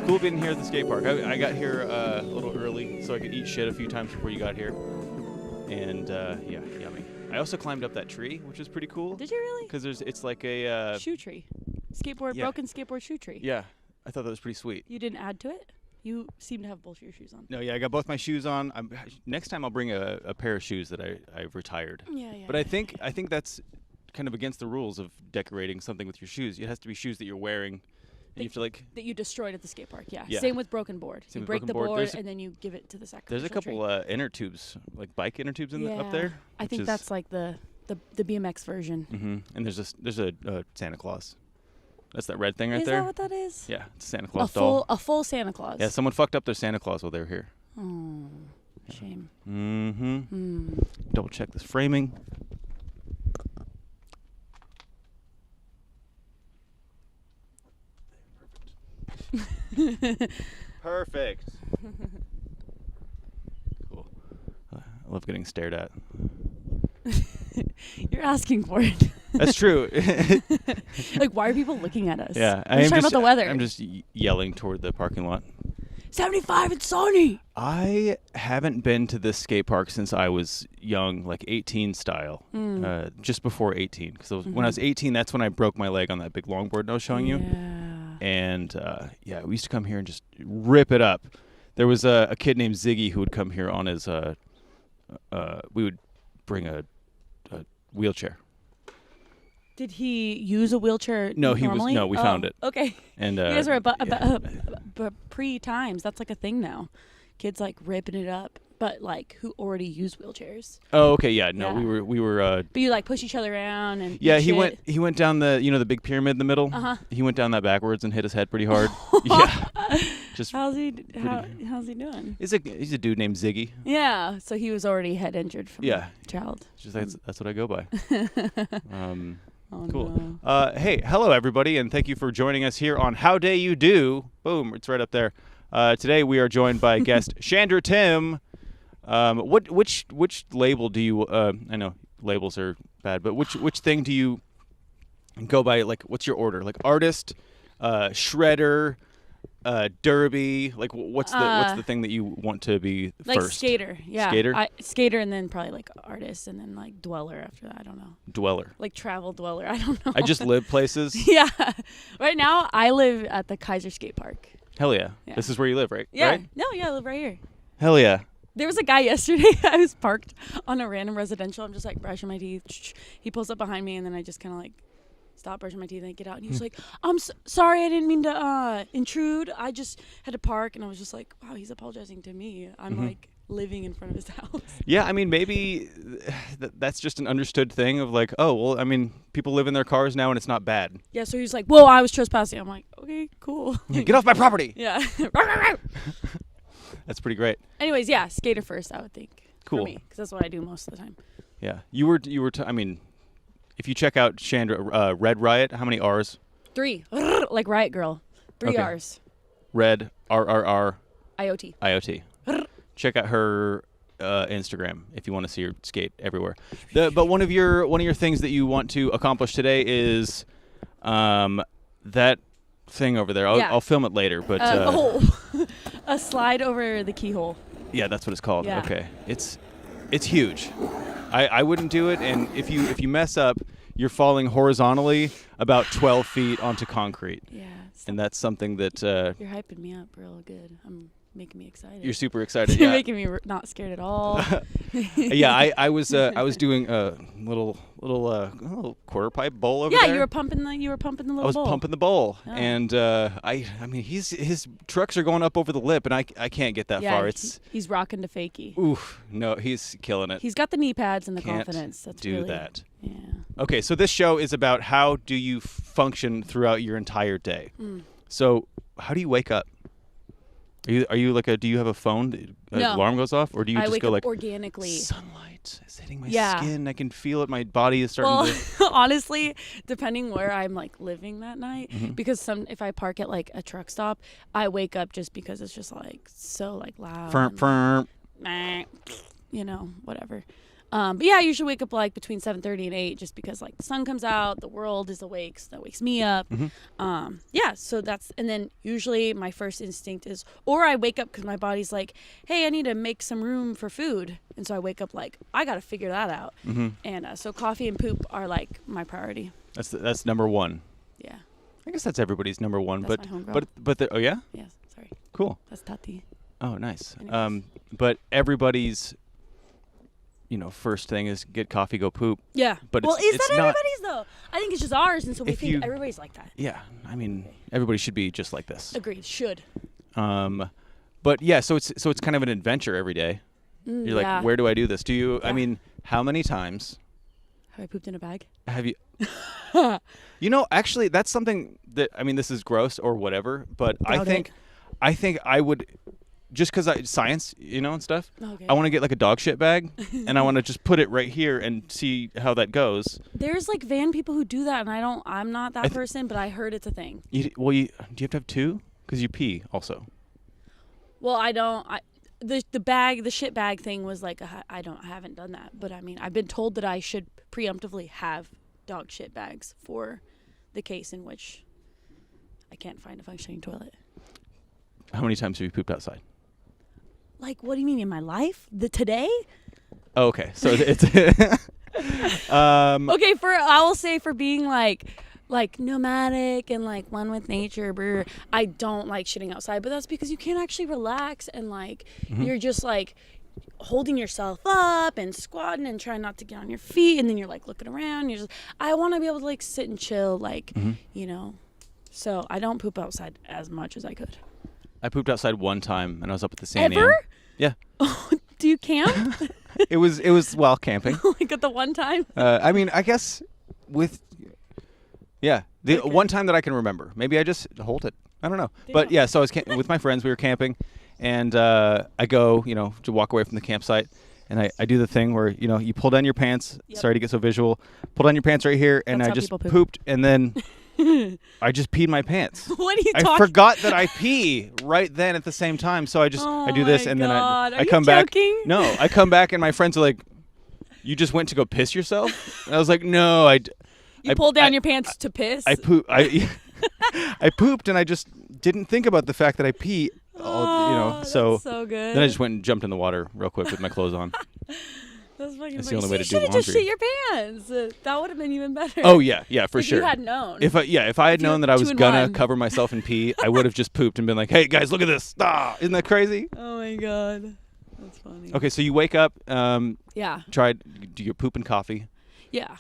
cool being here at the skate park. I got here a little early so I could eat shit a few times before you got here. And yeah, yummy. I also climbed up that tree, which is pretty cool. Did you really? Because it's like a shoe tree. Broken skateboard shoe tree. Yeah, I thought that was pretty sweet. You didn't add to it? You seem to have both your shoes on. No, yeah, I got both my shoes on. Next time I'll bring a pair of shoes that I've retired. Yeah. But I think that's kind of against the rules of decorating something with your shoes. It has to be shoes that you're wearing. And you have to that you destroyed at the skate park. Yeah. Yeah. Same with broken board. You break the board and then you give it to the sacrificial There's a couple inner tubes, like bike inner tubes up there. I think that's like the BMX version. Mm-hmm. And there's a Santa Claus. That's that red thing right there. Is that what that is? Yeah, it's a Santa Claus doll. A full Santa Claus. Yeah, someone fucked up their Santa Claus while they were here. Oh, shame. Mm-hmm. Double check this framing. Perfect. Cool. I love getting stared at. You're asking for it. That's true. Like, why are people looking at us? Yeah, I'm just talking about the weather. I'm just yelling toward the parking lot. 75 and sunny. I haven't been to this skate park since I was young, like 18 style, just before 18. Because when I was 18, that's when I broke my leg on that big longboard I was showing you. And yeah, we used to come here and just rip it up. There was a kid named Ziggy who would come here on his. We would bring a wheelchair. Did he use a wheelchair? No, normally? We found it. Okay. And you guys are pre-times. That's like a thing now. Kids like ripping it up, but like who already use wheelchairs. Oh, okay, yeah. No, we were. But you like push each other around and. Yeah, he went down the the big pyramid in the middle. He went down that backwards and hit his head pretty hard. Yeah. Just how's he doing? He's a dude named Ziggy. Yeah, so he was already head injured from a child. Just that's what I go by. Oh, cool. No. Hey, hello everybody, and thank you for joining us here on How Day You Do. Boom, it's right up there. Today we are joined by guest Chandra Timm. Which label do you? I know labels are bad, but which thing do you go by? Like, what's your order? Like artist, shredder, derby. Like, what's the thing that you want to be like first? Skater, yeah. Skater. Skater, and then probably like artist, and then like dweller after that. I don't know. Dweller. Like travel dweller. I don't know. I just live places. Yeah. Right now, I live at the Kaiser Skate Park. Hell yeah. This is where you live, right? Yeah. Right? No, yeah, I live right here. Hell yeah. There was a guy yesterday. I was parked on a random residential. I'm just like brushing my teeth. He pulls up behind me, and then I just kind of like stop brushing my teeth and I get out. And he was like, "I'm sorry, I didn't mean to intrude. I just had to park." And I was just like, "Wow, he's apologizing to me. I'm like living in front of his house." Yeah, I mean, maybe that's just an understood thing of like, oh, well, I mean, people live in their cars now and it's not bad. Yeah, so he's like, "Whoa, I was trespassing." I'm like, "Okay, cool." Yeah, get off my property. Yeah. That's pretty great. Anyways, yeah, skater first, I would think. Cool. For me, because that's what I do most of the time. Yeah, you were. I mean, if you check out Chandra, Red Riot, how many R's? 3, like Riot Girl. 3 okay. R's. Red RRR. IoT. Check out her Instagram if you want to see her skate everywhere. But one of your things that you want to accomplish today is that thing over there. I'll film it later. But a slide over the keyhole. Yeah, that's what it's called. Yeah. Okay, it's huge. I wouldn't do it, and if you mess up, you're falling horizontally about 12 feet onto concrete. Yeah. And that's something that you're hyping me up real good. I'm making me excited. You're super excited. You're yeah. making me not scared at all. Yeah, I was doing a little quarter pipe bowl over there. Yeah, you were pumping the little bowl. I was pumping the bowl, oh. and I mean his trucks are going up over the lip, and I can't get that far. He's rocking to fakie. Oof, no, he's killing it. He's got the knee pads and the Can't confidence. That's do really, that. Yeah. Okay, so this show is about how do you function throughout your entire day. So how do you wake up? Are you like do you have a phone that no. alarm goes off, or do you just wake go up like organically? Sunlight is hitting my skin. I can feel it. My body is starting to. Honestly, depending where I'm like living that night, because if I park at like a truck stop, I wake up just because it's just like so like loud. Firm. You know, whatever. But yeah, I usually wake up like between 7:30 and 8 just because like the sun comes out, the world is awake, so that wakes me up. Yeah, so and then usually my first instinct is, or I wake up because my body's like, hey, I need to make some room for food. And so I wake up like, I got to figure that out. And so coffee and poop are like my priority. That's number one. Yeah. I guess that's everybody's number one. That's my homegirl. But oh yeah? Yes, sorry. Cool. That's Tati. Oh, nice. Anyways. But everybody's, first thing is get coffee, go poop. Yeah. But well, it's that not, everybody's though? I think it's just ours, and so we think everybody's like that. Yeah. I mean, everybody should be just like this. Agreed. Should. But yeah, so it's kind of an adventure every day. You're like, where do I do this? Do you? Yeah. I mean, how many times have I pooped in a bag? Have you? Actually, that's something that, I mean, this is gross or whatever, but I think I would, just because science, and stuff. Okay. I want to get like a dog shit bag, and I want to just put it right here and see how that goes. There's like van people who do that, and I'm not that person, but I heard it's a thing. Do you have to have two? Because you pee also. Well, I don't. The shit bag thing was like I haven't done that, but I mean, I've been told that I should preemptively have dog shit bags for the case in which I can't find a functioning toilet. How many times have you pooped outside? Like, what do you mean, in my life? Today? Oh, okay. So it's okay, I will say for being like nomadic and like one with nature, I don't like shitting outside, but that's because you can't actually relax and like you're just like holding yourself up and squatting and trying not to get on your feet, and then you're like looking around. I want to be able to like sit and chill, like so I don't poop outside as much as I could. I pooped outside one time, and I was up at the San Ever? Yeah. Do you camp? It was while camping. Like at the one time? I mean, I guess the one time that I can remember. Maybe I just hold it. I don't know. Damn. But yeah, so I was with my friends. We were camping, and I go, to walk away from the campsite, and I do the thing where, you pull down your pants. Yep. Sorry to get so visual. Pull down your pants right here, and I just pooped, and then I just peed my pants. What are you talking? I forgot that I pee right then at the same time, so I do this, and then I come back. No, I come back, and my friends are like, "You just went to go piss yourself?" And I was like, "No, You pulled down your pants to piss? I pooped, and I just didn't think about the fact that I pee. So good. Then I just went and jumped in the water real quick with my clothes on. That's fucking That's funny. the only way to do laundry. You should have just shit your pants. That would have been even better. Oh yeah, for sure. If you had known. If I had known that I was gonna cover myself in pee, I would have just pooped and been like, "Hey guys, look at this! Isn't that crazy?" Oh my god, that's funny. Okay, so you wake up. Yeah. Do your poop and coffee. Yeah.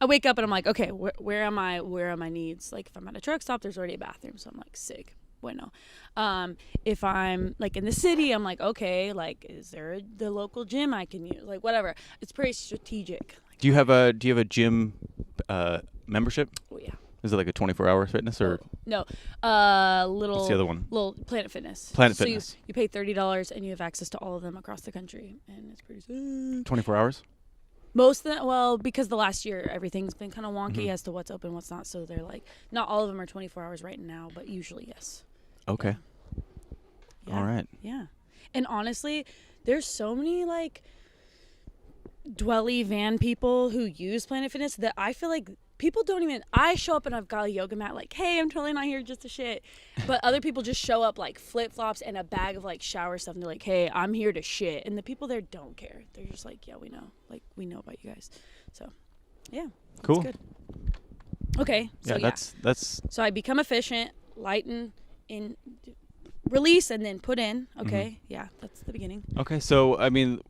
I wake up and I'm like, okay, where am I? Where are my needs? Like if I'm at a truck stop, there's already a bathroom, so I'm like, sick. Bueno. If I'm like in the city, I'm like, okay, like is there the local gym I can use? Like whatever. It's pretty strategic. Do you have a gym membership? Oh yeah. Is it like a 24-hour fitness or? No. Little. What's the other one? Little Planet Fitness. Fitness. So you pay $30 and you have access to all of them across the country, and it's pretty sick. 24 hours? Most of them, well, because the last year everything's been kind of wonky as to what's open, what's not. So they're like, not all of them are 24 hours right now, but usually yes. Okay. Yeah. All right. Yeah. And honestly, there's so many like dwelly van people who use Planet Fitness that I feel like people don't even, I show up and I've got a yoga mat like, hey, I'm totally not here just to shit. But other people just show up like flip-flops and a bag of like shower stuff, and they're like, hey, I'm here to shit. And the people there don't care. They're just like, yeah, we know. Like, we know about you guys. So, yeah. Cool. Good. Okay. So, that's. So I become efficient, lighten, release, and then put in. Okay. Yeah, that's the beginning. Okay. So, I mean,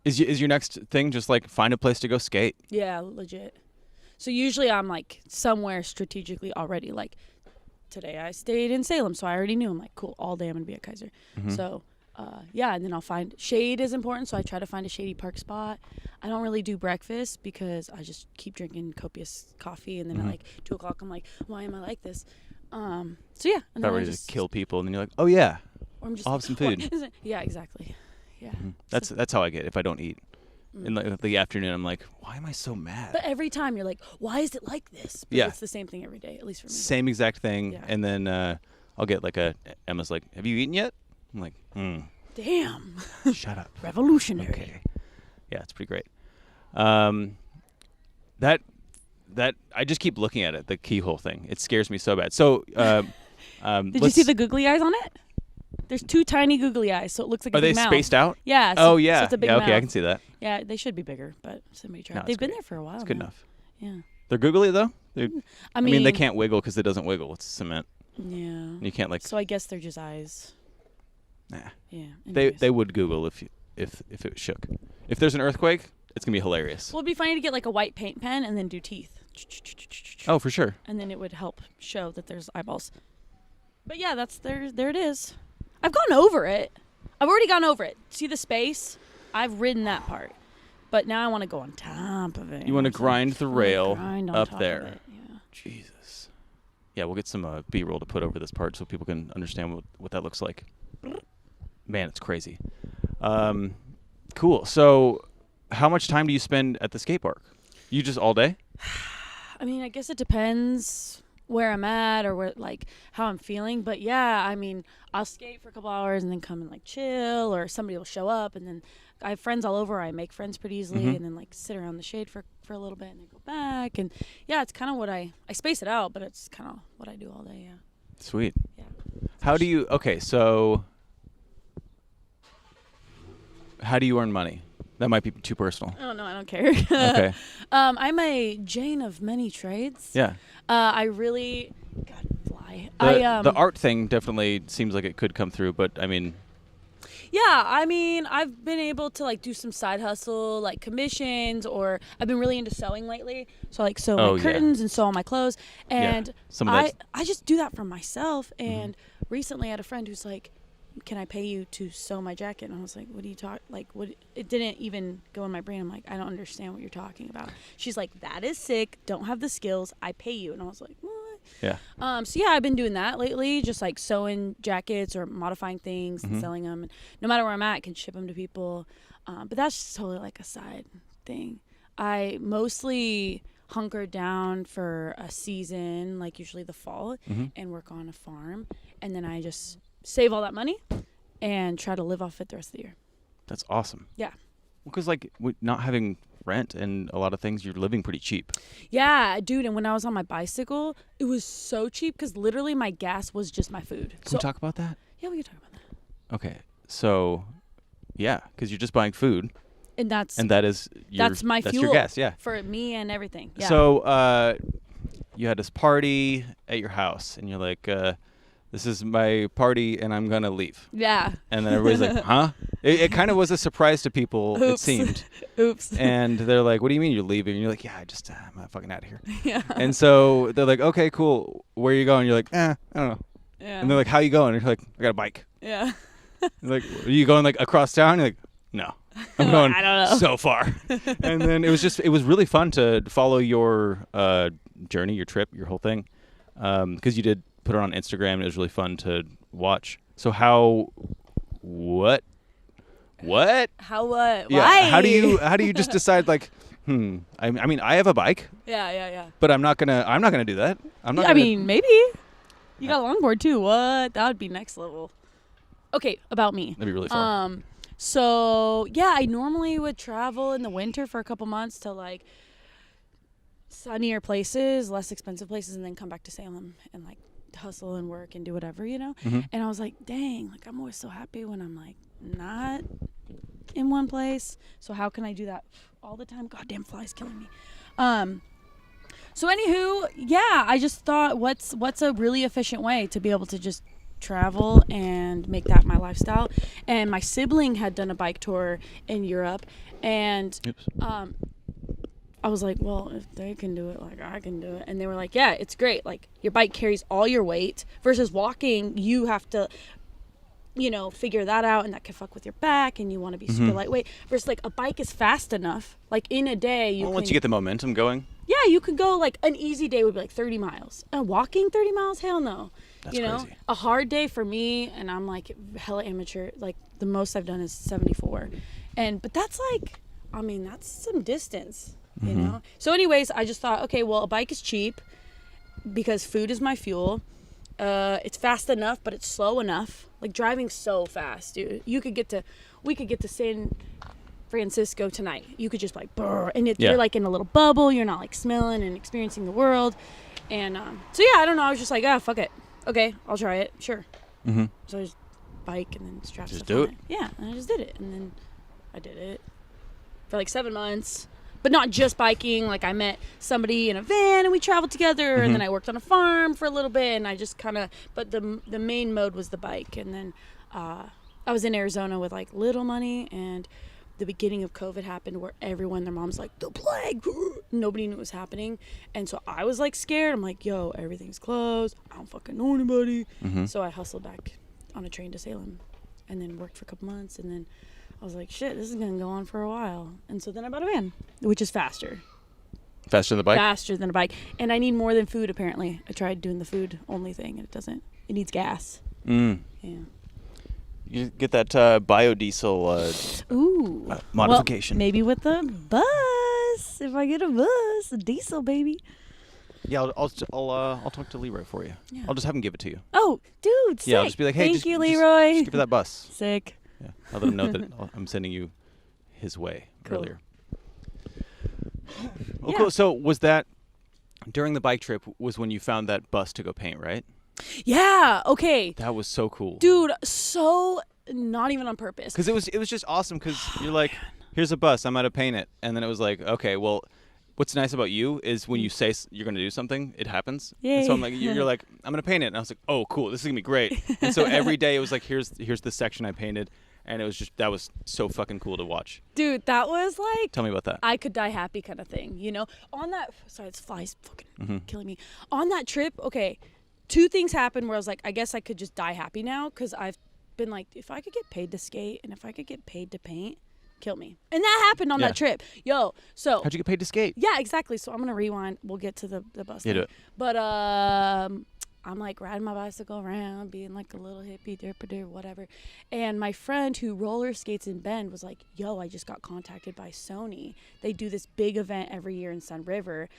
is your next thing just like find a place to go skate? Yeah, legit. So usually I'm like somewhere strategically already. Like today I stayed in Salem, so I already knew. I'm like, cool, all day I'm going to be at Kaiser. So, yeah, and then I'll find shade is important, so I try to find a shady park spot. I don't really do breakfast because I just keep drinking copious coffee, and then at like 2 o'clock I'm like, why am I like this? So yeah. And then ready to kill people, and then you're like, oh yeah, or I'm just I'll have some food. Yeah, exactly. Yeah. That's how I get if I don't eat. In the afternoon, I'm like, why am I so mad? But every time you're like, why is it like this? But it's the same thing every day, at least for me. Same exact thing. Yeah. And then I'll get like Emma's like, have you eaten yet? I'm like, Damn. Shut up. Revolutionary. Okay. Yeah, it's pretty great. That I just keep looking at it, the keyhole thing. It scares me so bad. So, Did you see the googly eyes on it? There's 2 tiny googly eyes, so it looks like a big mouth. Are they spaced out? Yeah. Oh, yeah. So it's a big yeah, mouth. okay, I can see that. Yeah, they should be bigger, but somebody tried. No, They've been great. there for a while. It's good now. enough. Yeah. They're googly, though? I mean, they can't wiggle because it doesn't wiggle. It's cement. Yeah. You can't, like... So I guess they're just eyes. Nah. Yeah. They would Google if it shook. If there's an earthquake, it's going to be hilarious. Well, it'd be funny to get like a white paint pen and then do teeth. Oh, for sure. And then it would help show that there's eyeballs. But yeah, there it is. I've gone over it. I've already gone over it. See the space? I've ridden that part. But now I want to go on top of it. You want to grind the rail up top there. Of it. Yeah. Jesus. Yeah, we'll get some B-roll to put over this part so people can understand what that looks like. Man, it's crazy. Cool. So how much time do you spend at the skate park? You just all day? I mean, I guess it depends where I'm at or where, like, how I'm feeling. But yeah, I mean, I'll skate for a couple hours and then come and like chill, or somebody will show up, and then I have friends all over. I make friends pretty easily, and then like sit around the shade for a little bit and then go back. And yeah, it's kind of what I space it out, but it's kind of what I do all day. Yeah. Sweet. Yeah. How do you earn money? That might be too personal. Oh no, I don't care. Okay. I'm a Jane of many trades. Yeah. I really, God, fly. The art thing definitely seems like it could come through, but I mean. Yeah, I mean, I've been able to like do some side hustle, like commissions, or I've been really into sewing lately. So I like sew my curtains and sew all my clothes, and I just do that for myself. And recently, I had a friend who's like, "Can I pay you to sew my jacket?" And I was like, "What do you talk? Like, what?" It didn't even go in my brain. I'm like, "I don't understand what you're talking about." She's like, "That is sick. Don't have the skills. I pay you." And I was like, "What?" Yeah. So yeah, I've been doing that lately, just like sewing jackets or modifying things and selling them. And no matter where I'm at, I can ship them to people. But that's just totally like a side thing. I mostly hunker down for a season, like usually the fall, and work on a farm. And then I just save all that money and try to live off it the rest of the year. That's awesome. Yeah. Because like not having rent and a lot of things, you're living pretty cheap. Yeah, dude. And when I was on my bicycle, it was so cheap because literally my gas was just my food. Can we talk about that? Yeah, we can talk about that. Okay. So, yeah, because you're just buying food. And that is my fuel. That's your gas, yeah. For me and everything. Yeah. So, you had this party at your house, and you're like, this is my party, and I'm going to leave. Yeah. And then everybody's like, huh? It kind of was a surprise to people, Oops. it seemed. Oops. And they're like, what do you mean you're leaving? And you're like, yeah, I'm fucking out of here. Yeah. And so they're like, okay, cool. Where are you going? You're like, I don't know. Yeah. And they're like, how you going? And you're like, I got a bike. Yeah. They're like, are you going like across town? You're like, no. I'm going I don't know. so far. And then it was really fun to follow your journey, your trip, your whole thing. Because you did put it on Instagram, and it was really fun to watch. So what? How what? Yeah. Why? How do you just decide like, I mean, I have a bike. Yeah. But I'm not gonna do that. I mean, maybe. You got a longboard too. What? That would be next level. Okay, about me. That'd be really fun. So yeah, I normally would travel in the winter for a couple months to like sunnier places, less expensive places, and then come back to Salem and like hustle and work and do whatever, you know? And I was like, dang, like I'm always so happy when I'm like not in one place. So how can I do that all the time? Goddamn flies killing me. So anywho, yeah, I just thought what's a really efficient way to be able to just travel and make that my lifestyle. And my sibling had done a bike tour in Europe, and I was like, well, if they can do it, like I can do it. And they were like, yeah, it's great. Like your bike carries all your weight versus walking. You have to, figure that out, and that can fuck with your back, and you want to be super lightweight. Versus like a bike is fast enough. Like in a day, once you get the momentum going. Yeah, you could go like an easy day would be like 30 miles. And walking 30 miles, hell no. That's crazy. A hard day for me, and I'm like hella amateur. Like the most I've done is 74, but that's like, I mean, that's some distance. You know? So anyways, I just thought, okay, well, a bike is cheap because food is my fuel. It's fast enough, but it's slow enough. Like driving so fast, dude. We could get to Francisco tonight. You could just like, brr, and you're like in a little bubble. You're not like smelling and experiencing the world. And so yeah, I don't know. I was just like, fuck it. Okay, I'll try it. Sure. Mm-hmm. So I just bike and then strap just stuff do on it. Yeah, and I just did it, and then I did it for like 7 months. But not just biking. Like I met somebody in a van and we traveled together, and then I worked on a farm for a little bit, and I just kind of. But the main mode was the bike, and then I was in Arizona with like little money, and the beginning of COVID happened where everyone, their mom's like, the plague. Nobody knew what was happening, and so I was like scared. I'm like, yo, everything's closed. I don't fucking know anybody. So I hustled back on a train to Salem, and then worked for a couple months, and then I was like, shit, this is going to go on for a while. And so then I bought a van, which is faster. Faster than the bike? Faster than a bike. And I need more than food, apparently. I tried doing the food only thing, and it doesn't. It needs gas. Yeah. You get that biodiesel modification. Well, maybe with the bus. If I get a bus, a diesel, baby. Yeah, I'll talk to Leroy for you. Yeah. I'll just have him give it to you. Oh, dude, sick. Yeah, I'll just be like, hey, Thank you, Leroy. Just give her that bus. Sick. Yeah, I'll let him know that I'm sending you his way earlier. Oh, cool. So was that during the bike trip was when you found that bus to go paint, right? Yeah. Okay. That was so cool, dude. So not even on purpose. Because it was just awesome. Because you're like, here's a bus. I'm gonna paint it, and then it was like, okay, well. What's nice about you is when you say you're going to do something, it happens. Yay. And so I'm like, you're like, I'm going to paint it. And I was like, oh, cool. This is going to be great. And so every day it was like, here's the section I painted. And it was just, that was so fucking cool to watch. Dude, that was like. Tell me about that. I could die happy kind of thing, you know? On that, sorry, it's flies fucking killing me. On that trip, okay, 2 things happened where I was like, I guess I could just die happy now. Because I've been like, if I could get paid to skate and if I could get paid to paint. Kill me. And that happened on that trip. Yo, so how'd you get paid to skate? Yeah, exactly. So I'm gonna rewind. We'll get to the bus thing. Do it. But I'm like riding my bicycle around, being like a little hippie derpader, whatever. And my friend who roller skates in Bend was like, yo, I just got contacted by Sony. They do this big event every year in Sun River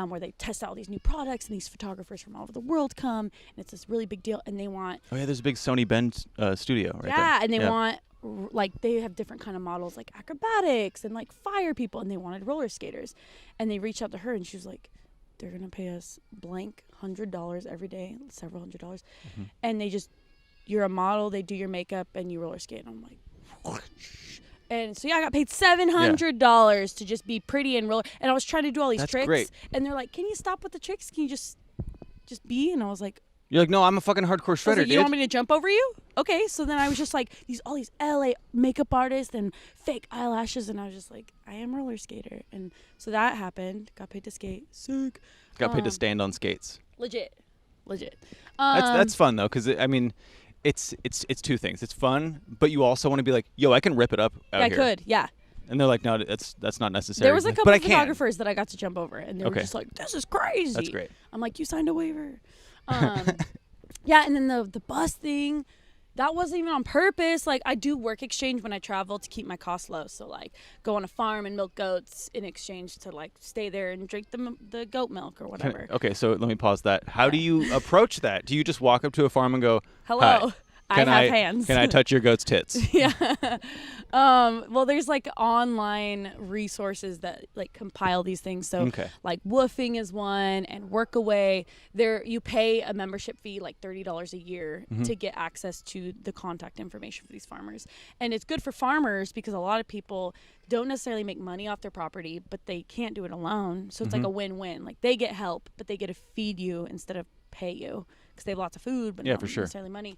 where they test out all these new products, and these photographers from all over the world come, and it's this really big deal, and they want there's a big Sony Bend studio right there. Yeah, and they want like they have different kind of models like acrobatics and like fire people, and they wanted roller skaters, and they reached out to her, and she was like, they're gonna pay us blank $100 every day, several $100s, and they just, you're a model, they do your makeup, and you roller skate. And I'm like, and so I got paid $700 to just be pretty and roller, and I was trying to do all these tricks. Great. And they're like, can you stop with the tricks, can you just be? And I was like, you're like, no, I'm a fucking hardcore shredder, dude. You want me to jump over you? Okay, so then I was just like, all these LA makeup artists and fake eyelashes, and I was just like, I am a roller skater. And so that happened. Got paid to skate. Sick. Got paid to stand on skates. Legit. That's fun though, because I mean, it's 2 things. It's fun, but you also want to be like, yo, I can rip it up out here. I could, yeah. And they're like, no, that's not necessary. There was a couple of photographers that I got to jump over, and they were just like, this is crazy. That's great. I'm like, you signed a waiver. Yeah, and then the bus thing, that wasn't even on purpose. Like, I do work exchange when I travel to keep my costs low. So, like, go on a farm and milk goats in exchange to, like, stay there and drink the goat milk or whatever. Okay, so let me pause that. How do you approach that? Do you just walk up to a farm and go, hello? Hi. I have hands. Can I touch your goat's tits? Yeah. Well, there's like online resources that like compile these things. So like Woofing is one, and Workaway. There you pay a membership fee like $30 a year to get access to the contact information for these farmers. And it's good for farmers because a lot of people don't necessarily make money off their property, but they can't do it alone. So it's like a win-win. Like they get help, but they get to feed you instead of pay you. Because they have lots of food, but not necessarily money.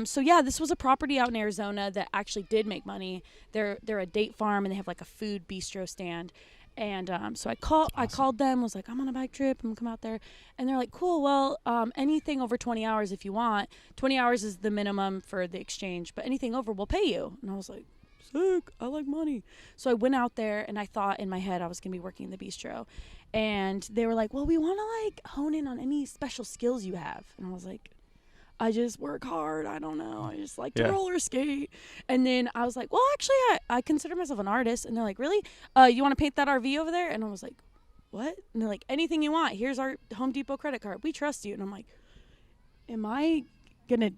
So yeah, this was a property out in Arizona that actually did make money. They're a date farm, and they have like a food bistro stand. And so I called them, was like, I'm on a bike trip, I'm gonna come out there. And they're like, cool, well, anything over 20 hours if you want. 20 hours is the minimum for the exchange, but anything over, we'll pay you. And I was like, sick, I like money. So I went out there, and I thought in my head I was gonna be working in the bistro. And they were like, well, we want to like hone in on any special skills you have. And I was like, I just work hard. I don't know. I just like to roller skate. And then I was like, well, actually, I consider myself an artist. And they're like, really? You want to paint that RV over there? And I was like, what? And they're like, anything you want. Here's our Home Depot credit card. We trust you. And I'm like, am I going to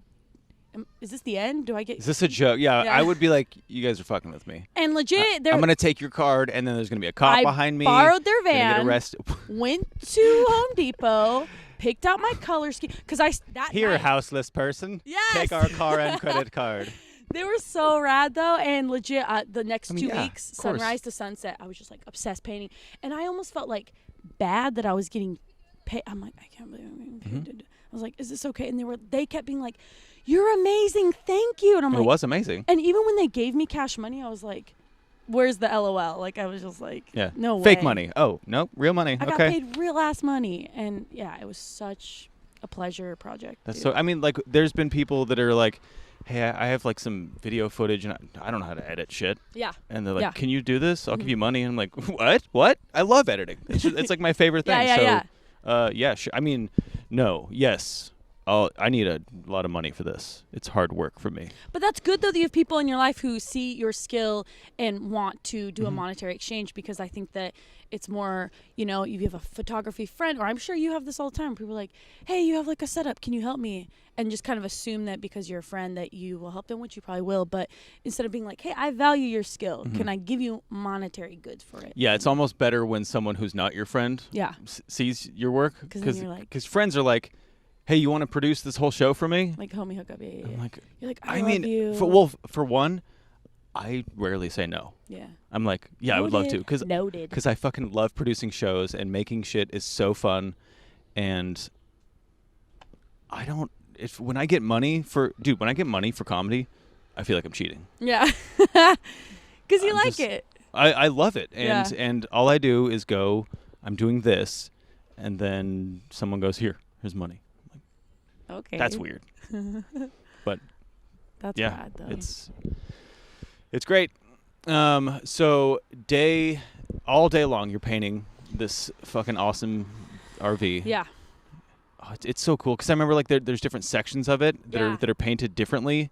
is this the end? Do I get? Is this a joke? Yeah, Yeah. I would be like, you guys are fucking with me. And legit, I'm gonna take your card, and then there's gonna be a cop behind me. Borrowed their Gonna get van. arrested. Went to Home Depot, picked out my color scheme because Here, night, houseless person. Yes. Take our car and credit card. They were so rad though, and legit the next 2 weeks, of course. sunrise to sunset, I was just like obsessed painting, and I almost felt like bad that I was getting paid. I'm like, I can't believe I'm getting paid. I was like, is this okay? And they kept being like, you're amazing, thank you. And I'm like, It was amazing. And even when they gave me cash money, I was like, where's the LOL? Like I was just like, no way. Fake money. Oh no, real money. I got paid real ass money, and yeah, it was such a pleasure project. That's dude. so. I mean, like, there's been people that are like, hey, I have like some video footage and I don't know how to edit shit. Yeah. And they're like, Yeah. can you do this? I'll give you money. And I'm like, what? I love editing. It's like my favorite thing. Yeah. Sure. I mean, no, yes. I need a lot of money for this. It's hard work for me. But that's good though that you have people in your life who see your skill and want to do a monetary exchange, because I think that it's more, you know, you have a photography friend, or I'm sure you have this all the time. People are like, hey, you have like a setup. Can you help me? And just kind of assume that because you're a friend that you will help them, which you probably will. But instead of being like, hey, I value your skill. Can I give you monetary goods for it? Yeah, it's almost better when someone who's not your friend sees your work. Because friends are like, hey, you want to produce this whole show for me? Like homie hookup, yeah. I'm like, you're like, I love you. For one, I rarely say no. Yeah. I'm like, yeah, Noted. I would love to. Noted. Because I fucking love producing shows, and making shit is so fun. And when I get money for comedy, I feel like I'm cheating. Yeah. Because you like it. I love it. And all I do is go, I'm doing this, and then someone goes, here's money. I'm like, okay. That's weird. But that's yeah, rad though. It's great. So all day long you're painting this fucking awesome RV. Yeah. Oh, it's so cool, because I remember like there's different sections of it that are painted differently,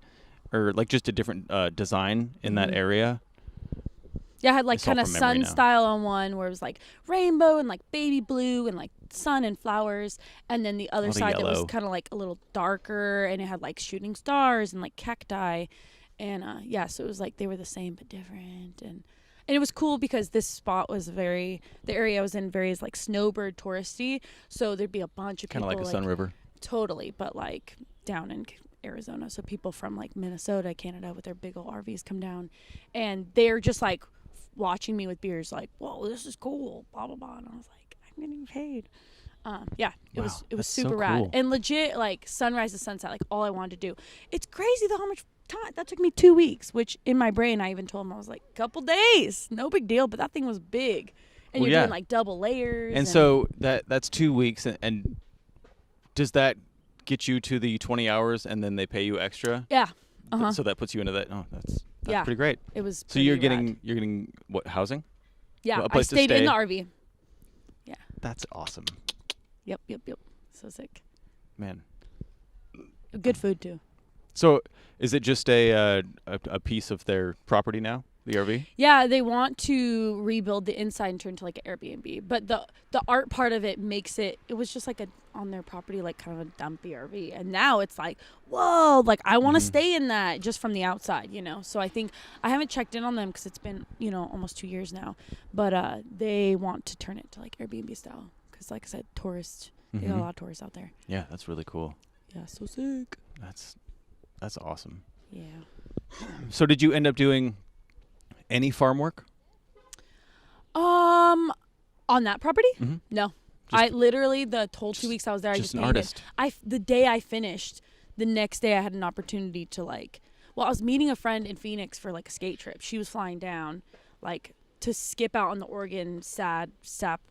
or like just a different design in that area. Yeah, I had like kind of sun style on one where it was like rainbow and like baby blue and like sun and flowers, and then the other side that was kind of like a little darker, and it had like shooting stars and like cacti, and so it was like they were the same but different, and it was cool because this spot was the area I was in very like snowbird touristy, so there'd be a bunch of people kind of like a Sun River. Totally, but like down in Arizona, so people from like Minnesota, Canada with their big old RVs come down, and they're just like watching me with beers like, whoa, this is cool, blah blah blah, and I was like, I'm getting paid. It was super so rad, cool. and legit like sunrise to sunset, like all I wanted to do. It's crazy though how much time that took me. 2 weeks, which in my brain I even told him I was like, couple days, no big deal, but that thing was big, and you're doing like double layers, and so that's 2 weeks, and does that get you to the 20 hours and then they pay you extra? Yeah. So that puts you into that. Oh, that's pretty great. It was. So you're getting what, housing? Yeah, a place I stayed to stay? in the RV. Yeah. That's awesome. Yep. So sick. Man. Good food too. So is it just a piece of their property now, the RV? Yeah, they want to rebuild the inside and turn to like an Airbnb, but the art part of it makes it was just like on their property, like kind of a dumpy RV, and now it's like, whoa, like I want to stay in that just from the outside, you know. So I think I haven't checked in on them because it's been, you know, almost 2 years now, but they want to turn it to like Airbnb style because, like I said, tourists, they got a lot of tourists out there. Yeah, that's really cool. Yeah, so sick. That's awesome. Yeah. So did you end up doing any farm work? On that property? Mm-hmm. No. I literally, the whole 2 weeks I was there, I just painted. Artist. The day I finished, the next day I had an opportunity to I was meeting a friend in Phoenix for like a skate trip. She was flying down like to skip out on the Oregon sap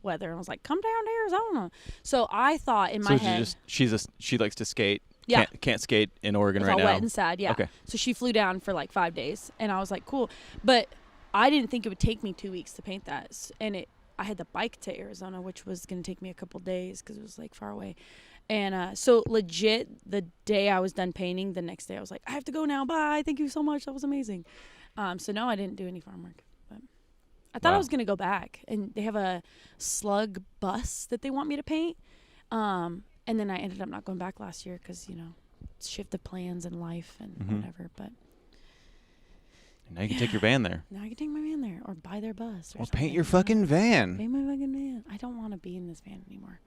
weather, and I was like, come down to Arizona. So I thought in my head, she likes to skate. Yeah. Can't skate in Oregon it's right all now. wet and sad. Yeah. Okay. So she flew down for like 5 days, and I was like, cool. But I didn't think it would take me 2 weeks to paint that, and I had to bike to Arizona, which was going to take me a couple days because it was like far away. And so legit, the day I was done painting, the next day I was like, I have to go now. Bye. Thank you so much. That was amazing. So no, I didn't do any farm work. But I thought I was going to go back. And they have a slug bus that they want me to paint. And then I ended up not going back last year because, you know, shift of plans in life and whatever. But now you can take your van there. now I can take my van there or buy their bus. Or paint your fucking van. Paint my fucking van. I don't want to be in this van anymore.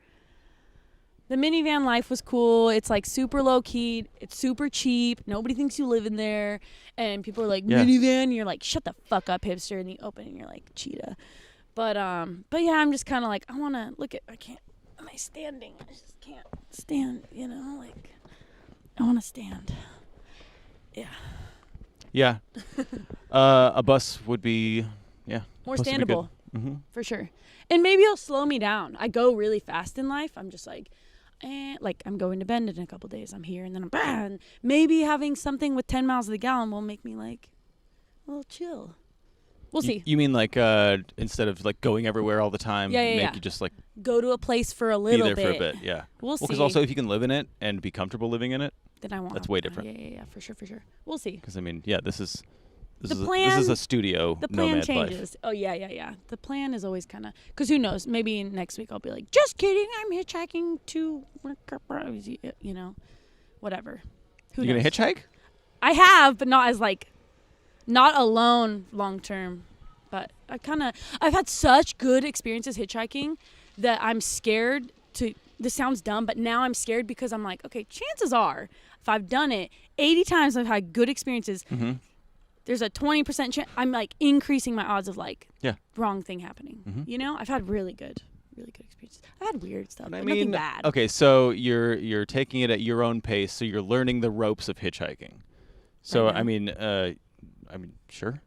The minivan life was cool. It's like super low key. It's super cheap. Nobody thinks you live in there. And people are like, minivan. And you're like, shut the fuck up, hipster. And you open and you're like, cheetah. But yeah, I'm just kind of like, I want to I can't, am I standing? I just can't stand, like, I want to stand. Yeah. Yeah. A bus would be, more standable. For sure. And maybe it'll slow me down. I go really fast in life. I'm just like I'm going to Bend in a couple days. I'm here and then and maybe having something with 10 miles to the gallon will make me like a little chill. We'll see. You mean like instead of like going everywhere all the time, make you just like go to a place for a little bit. Be there for a bit, yeah. We'll see. Because also if you can live in it and be comfortable living in it, then I want. That's way different. Yeah, for sure. We'll see. Because I mean, yeah, this is a studio. The plan nomad changes. Life. Oh yeah. The plan is always kind of because who knows? Maybe next week I'll be like, just kidding. I'm hitchhiking to, whatever. You gonna hitchhike? I have, but not as like, not alone long term. But I've had such good experiences hitchhiking that I'm scared to. This sounds dumb, but now I'm scared because I'm like, okay, chances are if I've done it 80 times, I've had good experiences. There's a 20% chance I'm like increasing my odds of like wrong thing happening. I've had really good experiences. I've had weird stuff, but nothing bad. Okay, so you're taking it at your own pace, so you're learning the ropes of hitchhiking. So right I mean, sure.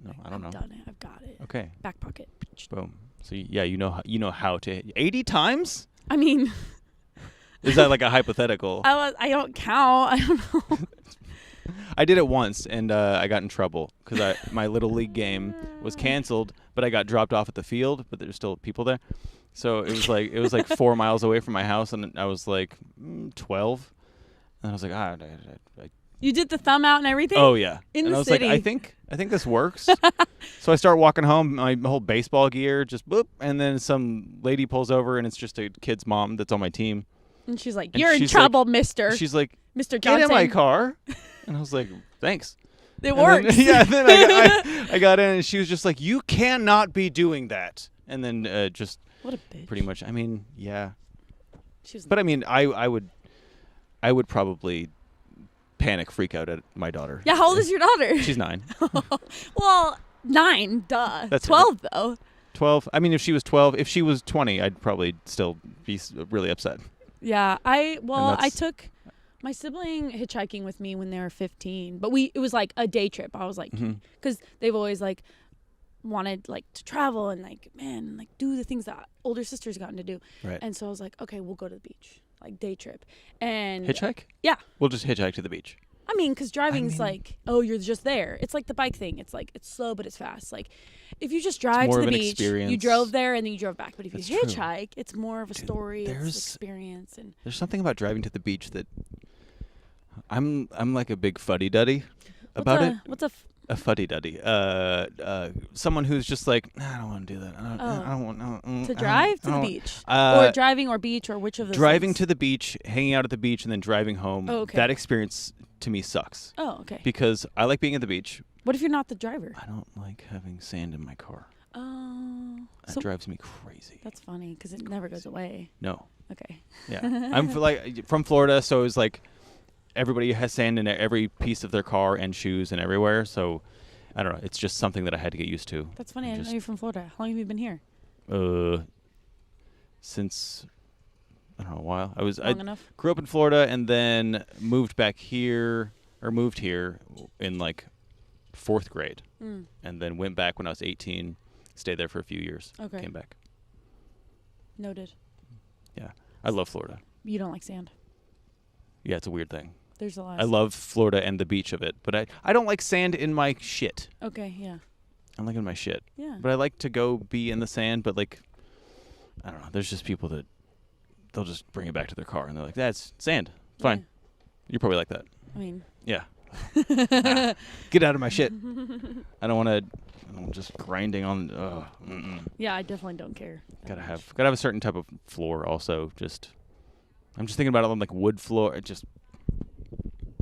No, I don't know. I've done it. I've got it. Okay. Back pocket. Boom. So yeah, you know how to 80 times. I mean, is that like a hypothetical? I don't count. I don't know. I did it once, and I got in trouble because my Little League game was canceled, but I got dropped off at the field, but there's still people there. So it was like 4 miles away from my house, and I was like 12, and I was like, You did the thumb out and everything? Oh yeah. In and the I was city. like, I think this works. So I start walking home, my whole baseball gear just boop, and then some lady pulls over, and it's just a kid's mom that's on my team. And she's like, "You're in trouble, mister." She's like, "Mr. Johnson, get in my car." And I was like, "Thanks." It works. Then I got in, and she was just like, "You cannot be doing that." And then just what a bitch. Pretty much. I mean, yeah. But I mean, I would probably panic, freak out at my daughter. Yeah, how old is your daughter? She's 9. Well, 9, duh. That's 12 though. 12. I mean, if she was 12, if she was 20, I'd probably still be really upset. Yeah, I took my sibling hitchhiking with me when they were 15, but it was like a day trip. I was like, because they've always like wanted like to travel and like do the things that older sisters gotten to do. Right. And so I was like, okay, we'll go to the beach, like day trip. And hitchhike? Yeah. We'll just hitchhike to the beach. I mean, because driving's like, oh, you're just there. It's like the bike thing. It's like, it's slow, but it's fast. Like, if you just drive to the beach, you drove there and then you drove back. But if you hitchhike, it's more of a story. It's experience. And there's something about driving to the beach that I'm like a big fuddy-duddy about it. What's a fuddy-duddy? Someone who's just like, I don't want to do that. I don't want to drive to the beach, or driving or beach, or which of those? Driving things? to the beach, hanging out at the beach, and then driving home. Oh, okay. That experience to me sucks. Oh, okay. Because I like being at the beach. What if you're not the driver? I don't like having sand in my car. Oh. That drives me crazy. That's funny because it never goes away. No. Okay. Yeah. I'm from Florida, so it's like everybody has sand in every piece of their car and shoes and everywhere. So I don't know. It's just something that I had to get used to. That's funny. I didn't know you're from Florida. How long have you been here? Since I don't know, a while. I grew up in Florida and then moved here in like 4th grade, and then went back when I was 18. Stayed there for a few years. Okay. Came back. Noted. Yeah, I love Florida. You don't like sand? Yeah, it's a weird thing. There's a lot. I love Florida and the beach of it, but I don't like sand in my shit. Okay, yeah. I like it in my shit. Yeah. But I like to go be in the sand, but like, I don't know. There's just people that they'll just bring it back to their car and they're like, "That's sand. Fine." Yeah. You're probably like that. I mean. Yeah. Get out of my shit. I don't want to. I'm just grinding on. Yeah, I definitely don't care. Gotta have a certain type of floor. Also, I'm just thinking about it on like wood floor. It just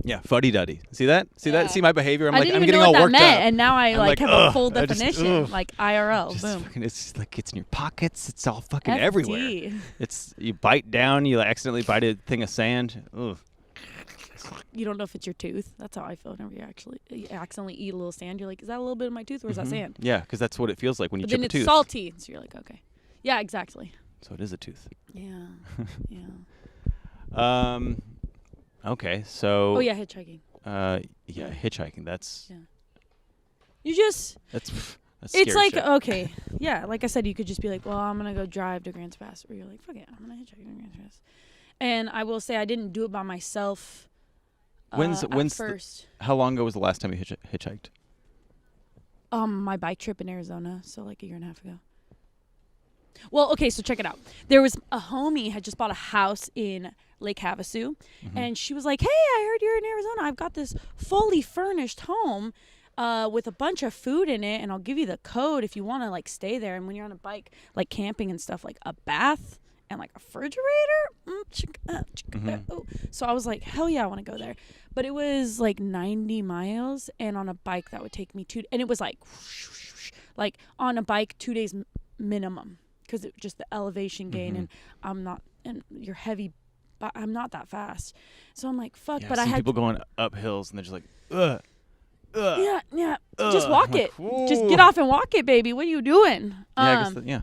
Yeah, fuddy-duddy. See that? See that? Yeah. See my behavior? I'm I like, didn't I'm even getting know what all that worked meant, up. and now I I'm like have a full I just- definition, like IRL. Just Boom. fucking, it's like it's in your pockets. It's all fucking FD. everywhere. It's you bite down. You like, accidentally bite a thing of sand. Ugh. You don't know if it's your tooth. That's how I feel whenever you accidentally eat a little sand. You're like, is that a little bit of my tooth or is that sand? Yeah, because that's what it feels like when you But chip then a it's tooth. salty, so you're like, okay. Yeah, exactly. So it is a tooth. Yeah. Yeah. Okay, so. Oh yeah, hitchhiking. Yeah, hitchhiking. That's. Yeah. You just. That's It's scary like shit. okay, yeah. Like I said, you could just be like, well, I'm gonna go drive to Grants Pass, or you're like, fuck it, I'm gonna hitchhike to Grants Pass. And I will say, I didn't do it by myself. When's at first? How long ago was the last time you hitchhiked? My bike trip in Arizona, so like a year and a half ago. Well, okay, so check it out. There was a homie had just bought a house in Lake Havasu, and she was like, hey, I heard you're in Arizona. I've got this fully furnished home with a bunch of food in it, and I'll give you the code if you want to like stay there. And when you're on a bike, like camping and stuff, like a bath and like a refrigerator. So I was like, hell yeah, I want to go there. But it was like 90 miles, and on a bike that would take me and it was like on a bike 2 days minimum, because it just the elevation gain, and I'm not, and you're heavy, but I'm not that fast. So I'm like, fuck. Yeah, but I I see had people going up hills and they're just like, ugh. yeah. Just walk I'm it. like, Just get off and walk it, baby. What are you doing? Yeah, I guess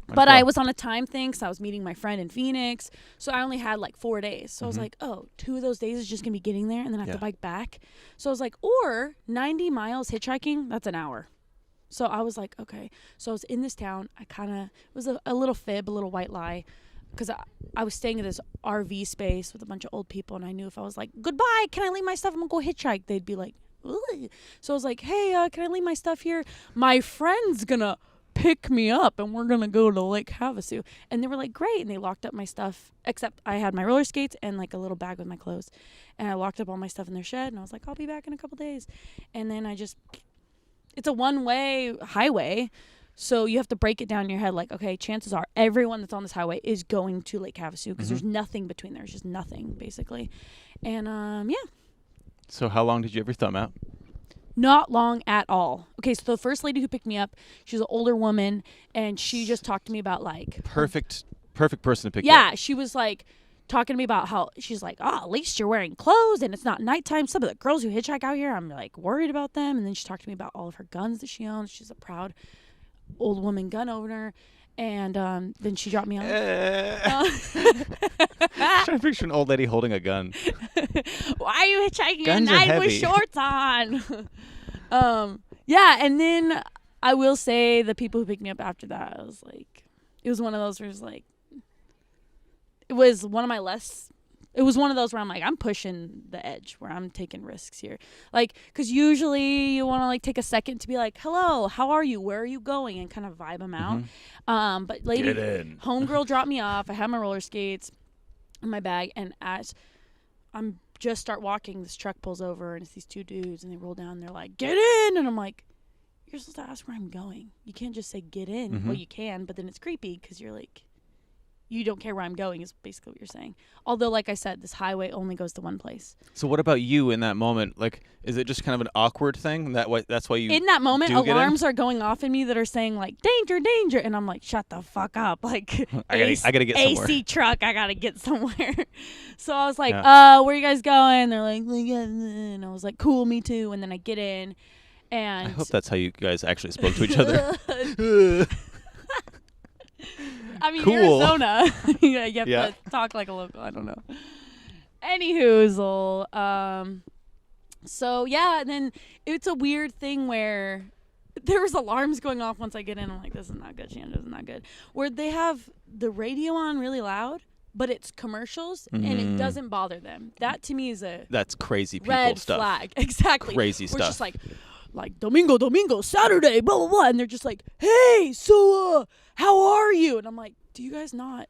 But I was on a time thing, so I was meeting my friend in Phoenix. So I only had like 4 days. So I was like, oh, 2 of those days is just going to be getting there, and then I have to bike back. So I was like, or 90 miles hitchhiking, that's an hour. So I was like, okay. So I was in this town. I kind of, it was a little fib, a little white lie, because I was staying in this RV space with a bunch of old people, and I knew if I was like, goodbye, can I leave my stuff? I'm going to go hitchhike. They'd be like, ugh. So I was like, hey, can I leave my stuff here? My friend's going to pick me up and we're gonna go to Lake Havasu. And they were like, great. And they locked up my stuff, except I had my roller skates and like a little bag with my clothes, and I locked up all my stuff in their shed, and I was like, I'll be back in a couple days. And then it's a one-way highway, so you have to break it down in your head like, okay, chances are everyone that's on this highway is going to Lake Havasu, because there's nothing between there. It's just nothing, basically. And yeah. So how long did you have your thumb out? Not long at all. Okay, so the first lady who picked me up, she's an older woman, and she just talked to me about like perfect person to pick you up. Yeah, she was like talking to me about how she's like, oh, at least you're wearing clothes and it's not nighttime. Some of the girls who hitchhike out here, I'm like worried about them. And then she talked to me about all of her guns that she owns. She's a proud old woman gun owner. And then she dropped me off. Trying to picture an old lady holding a gun. Why are you hitchhiking Guns at are night with heavy. shorts on? Yeah, and then I will say the people who picked me up after that, I was like, it was one of those where it's like, it was one of my it was one of those where I'm like, I'm pushing the edge, where I'm taking risks here. Like, because usually you want to like take a second to be like, hello, how are you? Where are you going? And kind of vibe them out. But lady, Get in. homegirl dropped me off. I had my roller skates in my bag, and as I'm just start walking, this truck pulls over, and it's these two dudes, and they roll down, and they're like, get in. And I'm like, you're supposed to ask where I'm going. You can't just say get in. Well, you can, but then it's creepy because you're like, you don't care where I'm going is basically what you're saying. Although, like I said, this highway only goes to one place. So what about you in that moment? Like, is it just kind of an awkward thing? That's why you In that moment, do get in? alarms are going off in me that are saying like, danger, danger. And I'm like, shut the fuck up. Like, I gotta get somewhere. AC truck, I gotta get somewhere. So I was like, Yeah. where you guys going? They're like, and I was like, cool, me too. And then I get in, and I hope that's how you guys actually spoke to each other. I mean, Cool. Arizona. You have Yeah. to talk like a local. I don't know. Anywhoozle. So yeah, and then it's a weird thing where there was alarms going off once I get in. I'm like, this is not good, Chandra. This is not good. Where they have the radio on really loud, but it's commercials, and it doesn't bother them. That to me is a That's crazy people red stuff. flag. Exactly. Crazy Where stuff. it's just like Domingo, Saturday, blah blah blah, and they're just like, hey, so how are you? And I'm like, do you guys not?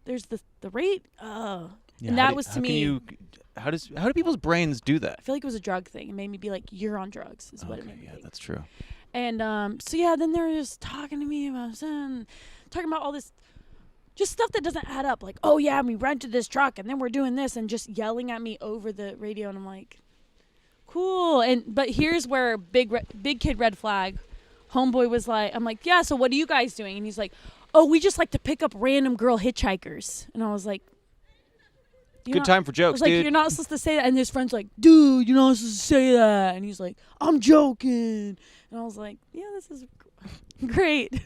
There's the rate. Yeah, and that was to me. How do people's brains do that? I feel like it was a drug thing. It made me be like, you're on drugs, is what it made me think. That's true. And so yeah, then they were just talking to me about talking about all this just stuff that doesn't add up. Like, oh yeah, we rented this truck and then we're doing this, and just yelling at me over the radio, and I'm like, cool. But here's where big kid red flag. Homeboy was like, I'm like, yeah, so what are you guys doing? And he's like, oh, we just like to pick up random girl hitchhikers. And I was like, good time for jokes, I was like, dude. you're not supposed to say that. And his friend's like, dude, you're not supposed to say that. And he's like, I'm joking. And I was like, yeah, this is great.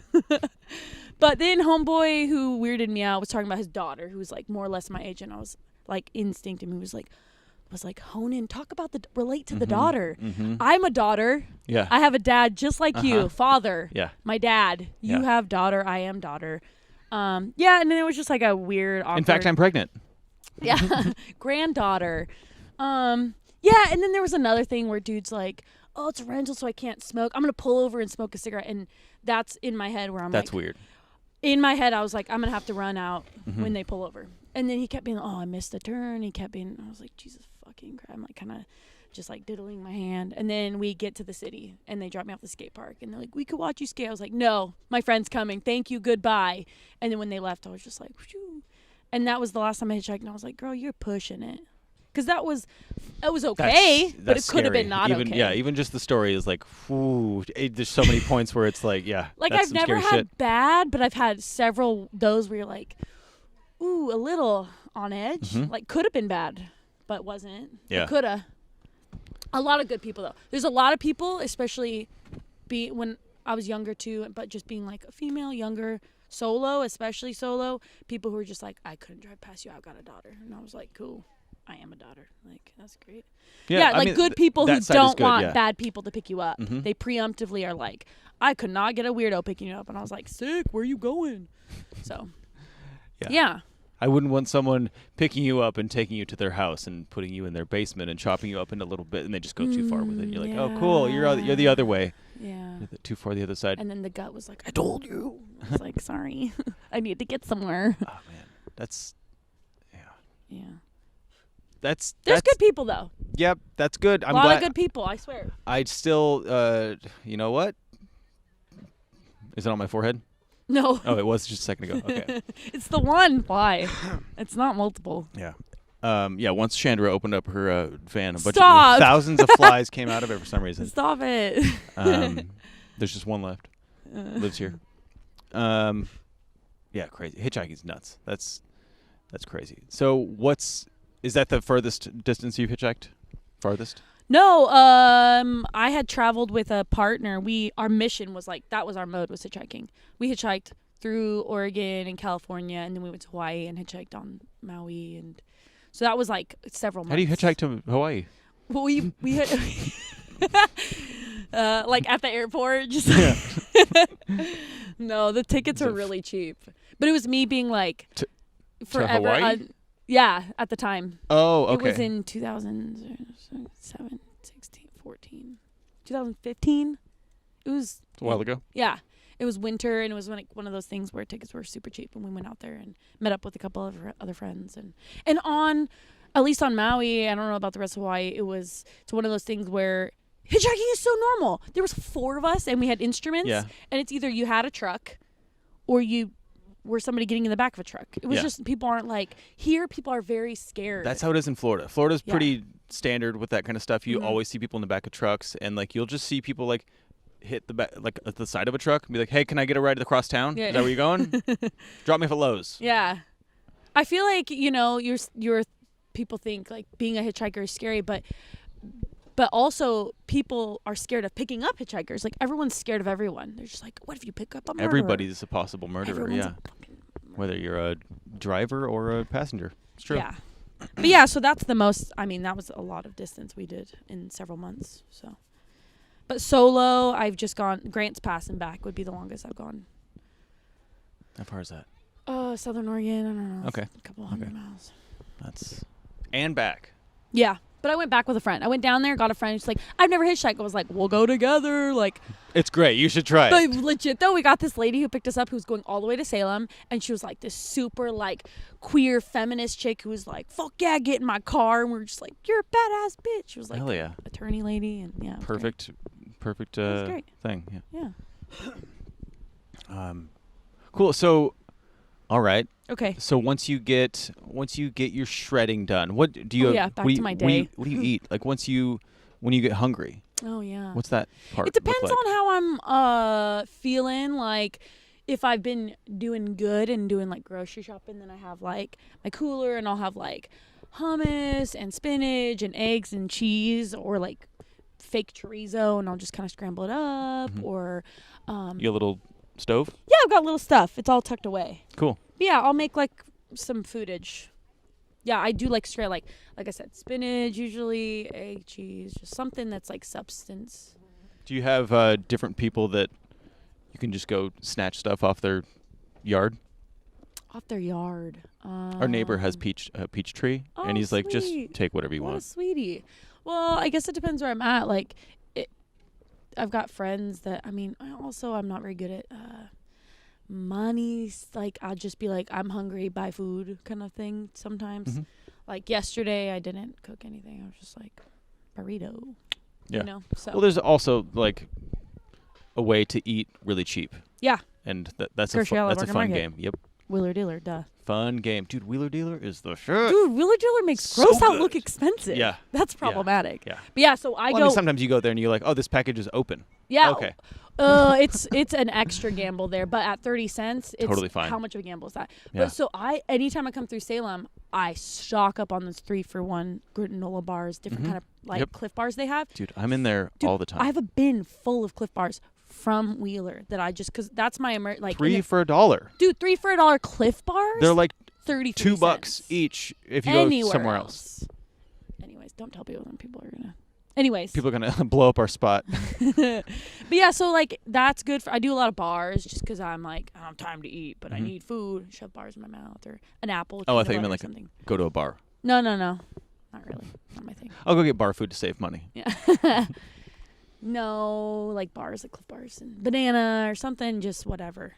But then homeboy who weirded me out was talking about his daughter, who was like more or less my age, and I was like instinct, and he was like, Honan, talk about relate to the daughter. Mm-hmm. I'm a daughter. Yeah. I have a dad just like you, father. Yeah. My dad. You have daughter. I am daughter. Yeah, and then it was just like a weird, awkward. In fact, I'm pregnant. Yeah, granddaughter. Yeah, and then there was another thing where dude's like, oh, it's a rental, so I can't smoke. I'm gonna pull over and smoke a cigarette, and that's in my head where I'm That's like, weird. in my head, I was like, I'm going to have to run out when they pull over. And then he kept being, oh, I missed the turn. He kept being, I was like, Jesus fucking Christ. I'm like kind of just like diddling my hand. And then we get to the city and they drop me off the skate park. And they're like, we could watch you skate. I was like, no, my friend's coming. Thank you. Goodbye. And then when they left, I was just like, whew. And that was the last time I hitchhiked. And I was like, girl, you're pushing it. Because it was okay, but it could have been not even, okay. Yeah, even just the story is like, whoo, there's so many points where it's like, yeah, like that's I've some never scary had shit. bad, but I've had several those where you're like, ooh, a little on edge. Like could have been bad, but wasn't. Yeah. Could have. A lot of good people though. There's a lot of people, especially when I was younger too, but just being like a female, younger, solo, especially solo, people who were just like, I couldn't drive past you. I've got a daughter, and I was like, cool. I am a daughter. Like, that's great. Yeah, like good people who don't want bad people to pick you up. They preemptively are like, I could not get a weirdo picking you up. And I was like, sick, where are you going? So, yeah. I wouldn't want someone picking you up and taking you to their house and putting you in their basement and chopping you up in a little bit, and they just go too far with it. You're like, oh, cool, you're the other way. Yeah. You're too far the other side. And then the gut was like, I told you. I was like, sorry. I need to get somewhere. Oh, man. That's, Yeah. There's good people though. Yep, that's good. I'm glad. A lot of glad. good people, I swear. I'd still, you know what? Is it on my forehead? No. Oh, it was just a second ago. Okay. It's the one. Why? It's not multiple. Yeah. Once Chandra opened up her van, a bunch Stop. of thousands of flies came out of it for some reason. Stop it. There's just one left. Lives here. Yeah, crazy. Hitchhiking's nuts. That's crazy. So is that the furthest distance you've hitchhiked? Farthest? No, I had traveled with a partner. Our mission was like, that was our mode, was hitchhiking. We hitchhiked through Oregon and California, and then we went to Hawaii and hitchhiked on Maui, and so that was like several months. How do you hitchhike to Hawaii? Well, we hit like at the airport, just No, the tickets were really cheap, but it was me being like forever. To Hawaii? Yeah, at the time. Oh, okay. It was in 2007, 16, 14, 2015. It was a while ago. Yeah. It was winter, and it was one of those things where tickets were super cheap, and we went out there and met up with a couple of other friends. And on, at least on Maui, I don't know about the rest of Hawaii, it's one of those things where hitchhiking is so normal. There was 4 of us, and we had instruments, and it's either you had a truck or you were somebody getting in the back of a truck. It was just, people aren't like, here people are very scared. That's how it is in Florida. Florida's pretty standard with that kind of stuff. You always see people in the back of trucks, and like you'll just see people like hit the back, like at the side of a truck and be like, hey, can I get a ride across town? Is that where you're going? Drop me off at Lowe's. Yeah. I feel like, you're people think like being a hitchhiker is scary, but also people are scared of picking up hitchhikers. Like everyone's scared of everyone. They're just like, what if you pick up a murderer? Everybody's a possible murderer, Everyone's a fucking murderer. Whether you're a driver or a passenger. It's true. Yeah. But yeah, so that's the most, that was a lot of distance we did in several months. So, but solo, I've just gone, Grants Pass and back would be the longest I've gone. How far is that? Southern Oregon, I don't know. Okay. A couple hundred miles. And back. Yeah. But I went back with a friend. I went down there, got a friend. She's like, I've never hitchhiked. I was like, we'll go together. Like, it's great. You should try it. But legit, though, we got this lady who picked us up who was going all the way to Salem. And she was like this super, like, queer feminist chick who was like, fuck yeah, get in my car. And we were just like, you're a badass bitch. She was like, hell yeah. Attorney lady. And yeah. Perfect thing. Yeah. Yeah. Cool. So All right. Okay. So once you get your shredding done, what do you? Back to my day. What do you eat? Like when you get hungry. Oh yeah. What's that part? It depends look like? on how I'm feeling. Like if I've been doing good and doing like grocery shopping, then I have like my cooler and I'll have like hummus and spinach and eggs and cheese, or like fake chorizo, and I'll just kind of scramble it up. Or You got a little stove? yeah, I've got little stuff. It's all tucked away. Cool. But yeah, I'll make like some footage. Yeah, I do like straight like I said, spinach usually, egg, cheese, just something that's like substance. Do you have different people that you can just go snatch stuff off their yard? Off their yard. Our neighbor has peach tree, and he's like, just take whatever you What a want. sweetie. Well, I guess it depends where I'm at. Like, I've got friends that, I'm not very good at money. Like, I'll just be like, I'm hungry, buy food kind of thing sometimes. Like, yesterday, I didn't cook anything. I was just like, burrito. Yeah. You know? So. Well, there's also, like, a way to eat really cheap. Yeah. And that's Grocery a outlet, fun market. game. Yep. Wheeler dealer, duh. Fun game. Dude, Wheeler Dealer is the shit. Dude, Wheeler dealer makes So gross out good. look expensive. Yeah. That's problematic. Yeah. But yeah, so I I mean, sometimes you go there and you're like, oh, this package is open. Yeah. Okay. It's an extra gamble there, but at 30 cents, it's Totally fine. How much of a gamble is that? Yeah. But so anytime I come through Salem, I stock up on those 3-for-1 granola bars, different kind of like Cliff bars they have. Dude, I'm in there all the time. I have a bin full of Cliff bars from Wheeler that I just, because that's my like $3 for $1. Dude, $3 for $1 Cliff bars. They're like 33 $2 each if you go somewhere else. Anyways, don't tell people, then people are gonna. Anyways, People are gonna blow up our spot. but yeah, so like that's good for. I do a lot of bars just because I'm like, I don't have time to eat, but I need food. Shove bars in my mouth or an apple. Oh, I peanut thought you butter, meant like something. go to a bar. No, not really. Not my thing. I'll go get bar food to save money. Yeah. No, like bars, like Cliff Bars and banana or something, just whatever.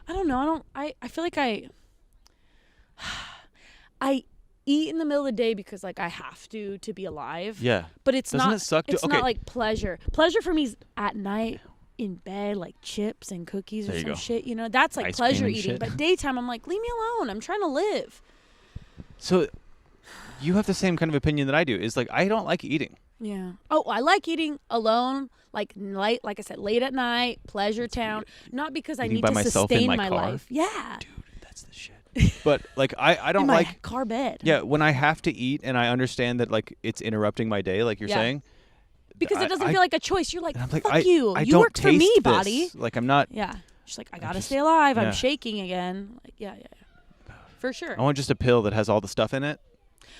I don't know. I feel like I eat in the middle of the day because like I have to be alive. Yeah. But it's Doesn't not. it suck? It's Okay. not like pleasure. Pleasure for me is at night in bed, like chips and cookies or There you some go. shit. You know, that's like Ice cream pleasure and eating. shit. But daytime, I'm like, leave me alone. I'm trying to live. So you have the same kind of opinion that I do. Is like I don't like eating. Yeah. Oh, I like eating alone, like I said, late at night, pleasure town. Not because I Eating need by to myself in sustain my my car? life. Yeah. Dude, that's the shit. But like I don't in my like car bed. Yeah, when I have to eat and I understand that like it's interrupting my day, like you're Yeah. saying. Because it doesn't feel like a choice. You're like, And I'm like, fuck you. I You don't worked for me, taste body. this. Like I'm not. Yeah. She's like, I gotta just- stay alive. yeah. I'm shaking again. Like, yeah. For sure. I want just a pill that has all the stuff in it.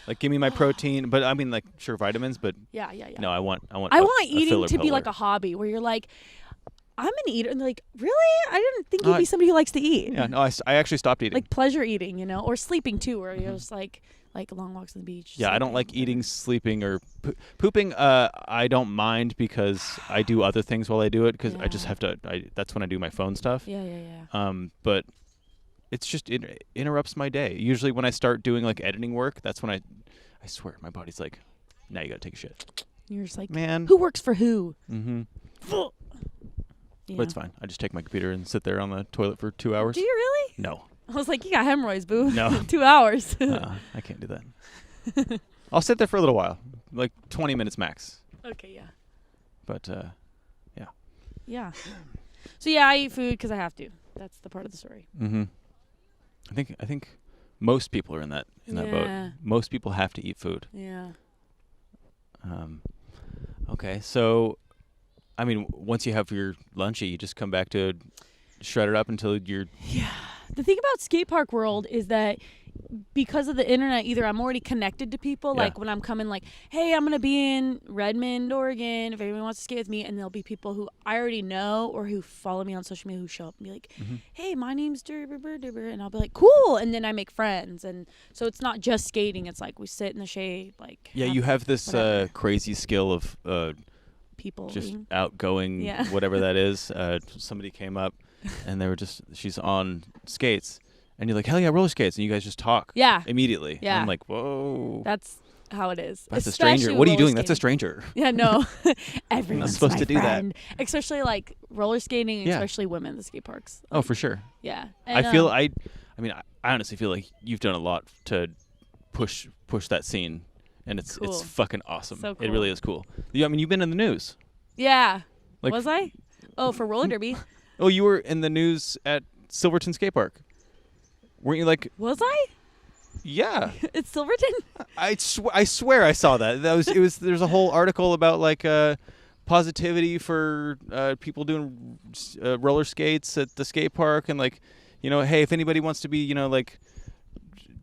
Like give me my protein, but I mean like sure vitamins, but Yeah. no, I want I a want eating filler to be pill like or- a hobby where you're like, I'm an eater. And they're like, really? I didn't think you'd be somebody who likes to eat. Yeah, no, I actually stopped eating. Like pleasure eating, you know, or sleeping too, where you're just like long walks on the beach. Yeah, I don't sleeping, like whatever. eating, sleeping, or pooping. I don't mind because I do other things while I do it because I just Yeah. have to. That's when I do my phone stuff. Yeah. But it's just it interrupts my day. Usually when I start doing like editing work, that's when I swear my body's like, now you gotta take a shit, You're just like, man. who works for who? Mm-hmm. Yeah. But it's fine. I just take my computer and sit there on the toilet for 2 hours. Do you really? No, I was like, you got hemorrhoids, boo. No. 2 hours. I can't do that. I'll sit there for a little while, like 20 minutes max. Okay, yeah. But Yeah. So yeah, I eat food because I have to. That's the part of the story. mm-hmm. I think most people are in that boat. Yeah. Most people have to eat food. Yeah. Okay, so I mean, once you have your lunchy, you just come back to shred it up until you're. Yeah. The thing about skate park world is that because of the internet, either I'm already connected to people, Yeah. like when I'm coming, like, hey, I'm gonna be in Redmond, Oregon, if anyone wants to skate with me, and there'll be people who I already know or who follow me on social media who show up and be like, hey, my name's Durber, and I'll be like, cool, and then I make friends, and so it's not just skating; it's like we sit in the shade, like. Yeah, you have this whatever. crazy skill of People just being- outgoing, Yeah. whatever that is. Somebody came up, and they were she's on skates, and you're like, hell yeah, roller skates, and you guys just talk. Yeah. Immediately. Yeah. And I'm like, whoa. That's how it is. That's a Especially stranger. with What are you roller doing? That's a skating. stranger. Yeah, no. Everyone's supposed my to do that. friend. Especially like roller skating, Yeah. especially women at the skate parks. Oh, for sure. Yeah. I And, feel I mean, I honestly feel like you've done a lot to push that scene, and it's Cool. fucking awesome. So It really cool. is cool. I mean, you've been in the news. Yeah. Like, Was I? Oh, for roller derby. Oh, you were in the news at Silverton Skate Park. Weren't you like? Was I? Yeah. It's Silverton? I swear I saw that. There's a whole article about like positivity for people doing roller skates at the skate park, and like, hey, if anybody wants to be, like,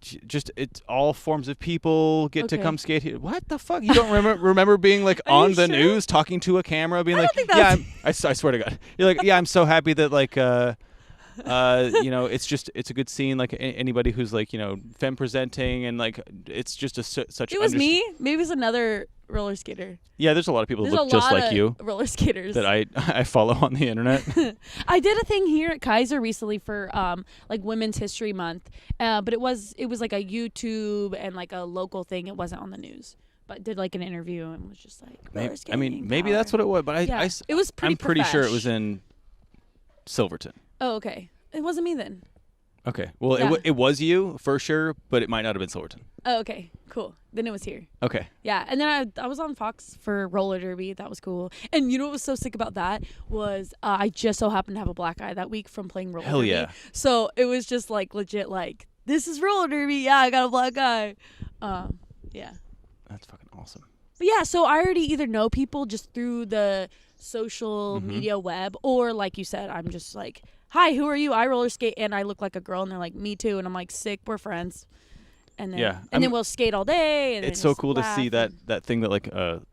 just it's all forms of people get to Okay. come skate here. What the fuck? You don't remember being like Are on you the sure? news talking to a camera, being I like, don't think that I swear to God, you're like, yeah, I'm so happy that like it's a good scene, like anybody who's like, femme presenting, and like it's just such It was me. Maybe it was another roller skater. Yeah, there's a lot of people There's that look a just lot like of you roller skaters that I follow on the internet. I did a thing here at Kaiser recently for like Women's History Month, but it was like a YouTube and like a local thing. It wasn't on the news, but did like an interview and was just like, roller I mean, skating, maybe power. that's what it was, but Yeah, it was pretty I'm pretty sure it profesh. was in Silverton. Oh, okay. It wasn't me then. Okay, well, Yeah. it was you for sure, but it might not have been Silverton. Oh, okay. Cool. Then it was here. Okay. Yeah, and then I was on Fox for roller derby. That was cool. And you know what was so sick about that was I just so happened to have a black eye that week from playing roller Hell derby. yeah. So it was just like legit like, this is roller derby. Yeah, I got a black eye. Yeah. That's fucking awesome. But yeah, so I already either know people just through the social Mm-hmm. media web, or like you said, I'm just like, hi, who are you? I roller skate and I look like a girl, and they're like, me too, and I'm like, sick, we're friends. And then Yeah, and then we'll skate all day. And It's then so just cool to laugh see and- that thing that like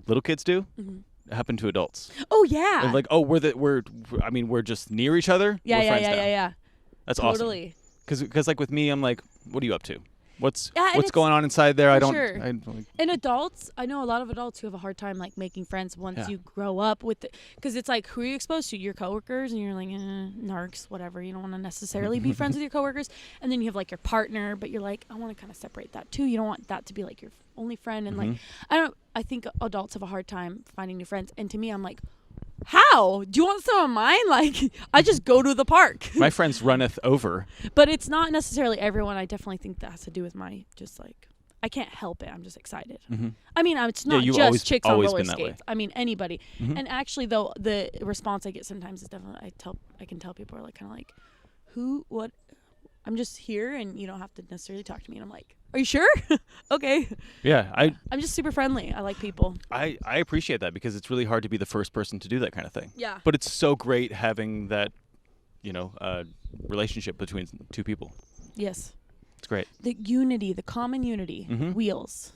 little kids do Mhm. happen to adults. Oh yeah. And like, oh, we're just near each other. Yeah, we're yeah, friends yeah, now. yeah, yeah. That's awesome. Totally. Because like with me, I'm like, what are you up to? What's Yeah, and what's it's- going on inside there? I for don't. sure. Like, And adults, I know a lot of adults who have a hard time like making friends once Yeah. you grow up with it, because it's like, who are you exposed to? Your coworkers, and you're like, narcs, whatever. You don't want to necessarily be friends with your coworkers, and then you have like your partner, but you're like, I want to kind of separate that too. You don't want that to be like your only friend, and like, I think adults have a hard time finding new friends, and to me, I'm like, how? Do you want some of mine? Like, I just go to the park. my friends runneth over. But it's not necessarily everyone. I definitely think that has to do with my just like, I can't help it. I'm just excited. Mm-hmm. I mean, it's not you've just chicks on always roller been that way. skates. I mean, anybody. Mhm. And actually, though, the response I get sometimes is definitely I can tell people are like kind of like, who, what? I'm just here, and you don't have to necessarily talk to me. And I'm like, are you sure? Okay. Yeah, I'm just super friendly. I like people. I appreciate that, because it's really hard to be the first person to do that kind of thing. Yeah. But it's so great having that, relationship between two people. Yes. It's great. The unity, the common unity. Mhm. Wheels,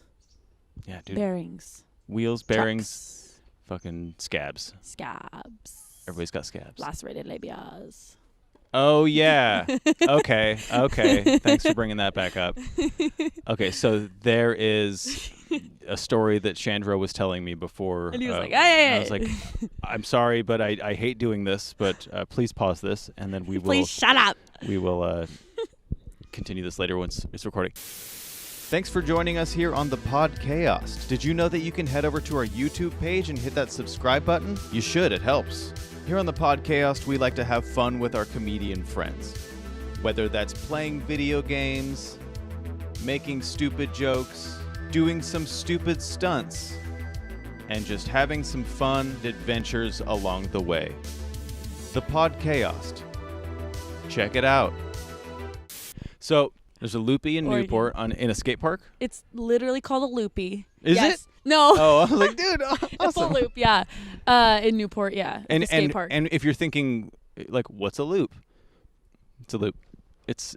Yeah, dude. bearings, Wheels, bearings, trucks, fucking scabs. scabs, Everybody's got scabs. lacerated labias. Oh yeah. Okay. Thanks for bringing that back up. Okay, so there is a story that Chandra was telling me before. And he was like, hey. I was like, I'm sorry, but I hate doing this, but please pause this, and then we will. Please shut up. We will continue this later once it's recording. Thanks for joining us here on the Podcast. Did you know that you can head over to our YouTube page and hit that subscribe button? You should, it helps. Here on the Podcast, we like to have fun with our comedian friends. Whether that's playing video games, making stupid jokes, doing some stupid stunts, and just having some fun adventures along the way. The Podcast. Check it out. So, there's a loopy in Oregon. Newport in a skate park. It's literally called a loopy. Is yes. it? No. Oh, I was like, dude, It's a awesome. loop, yeah. In Newport, yeah. And the skate park. and if you're thinking like, what's a loop? It's a loop. It's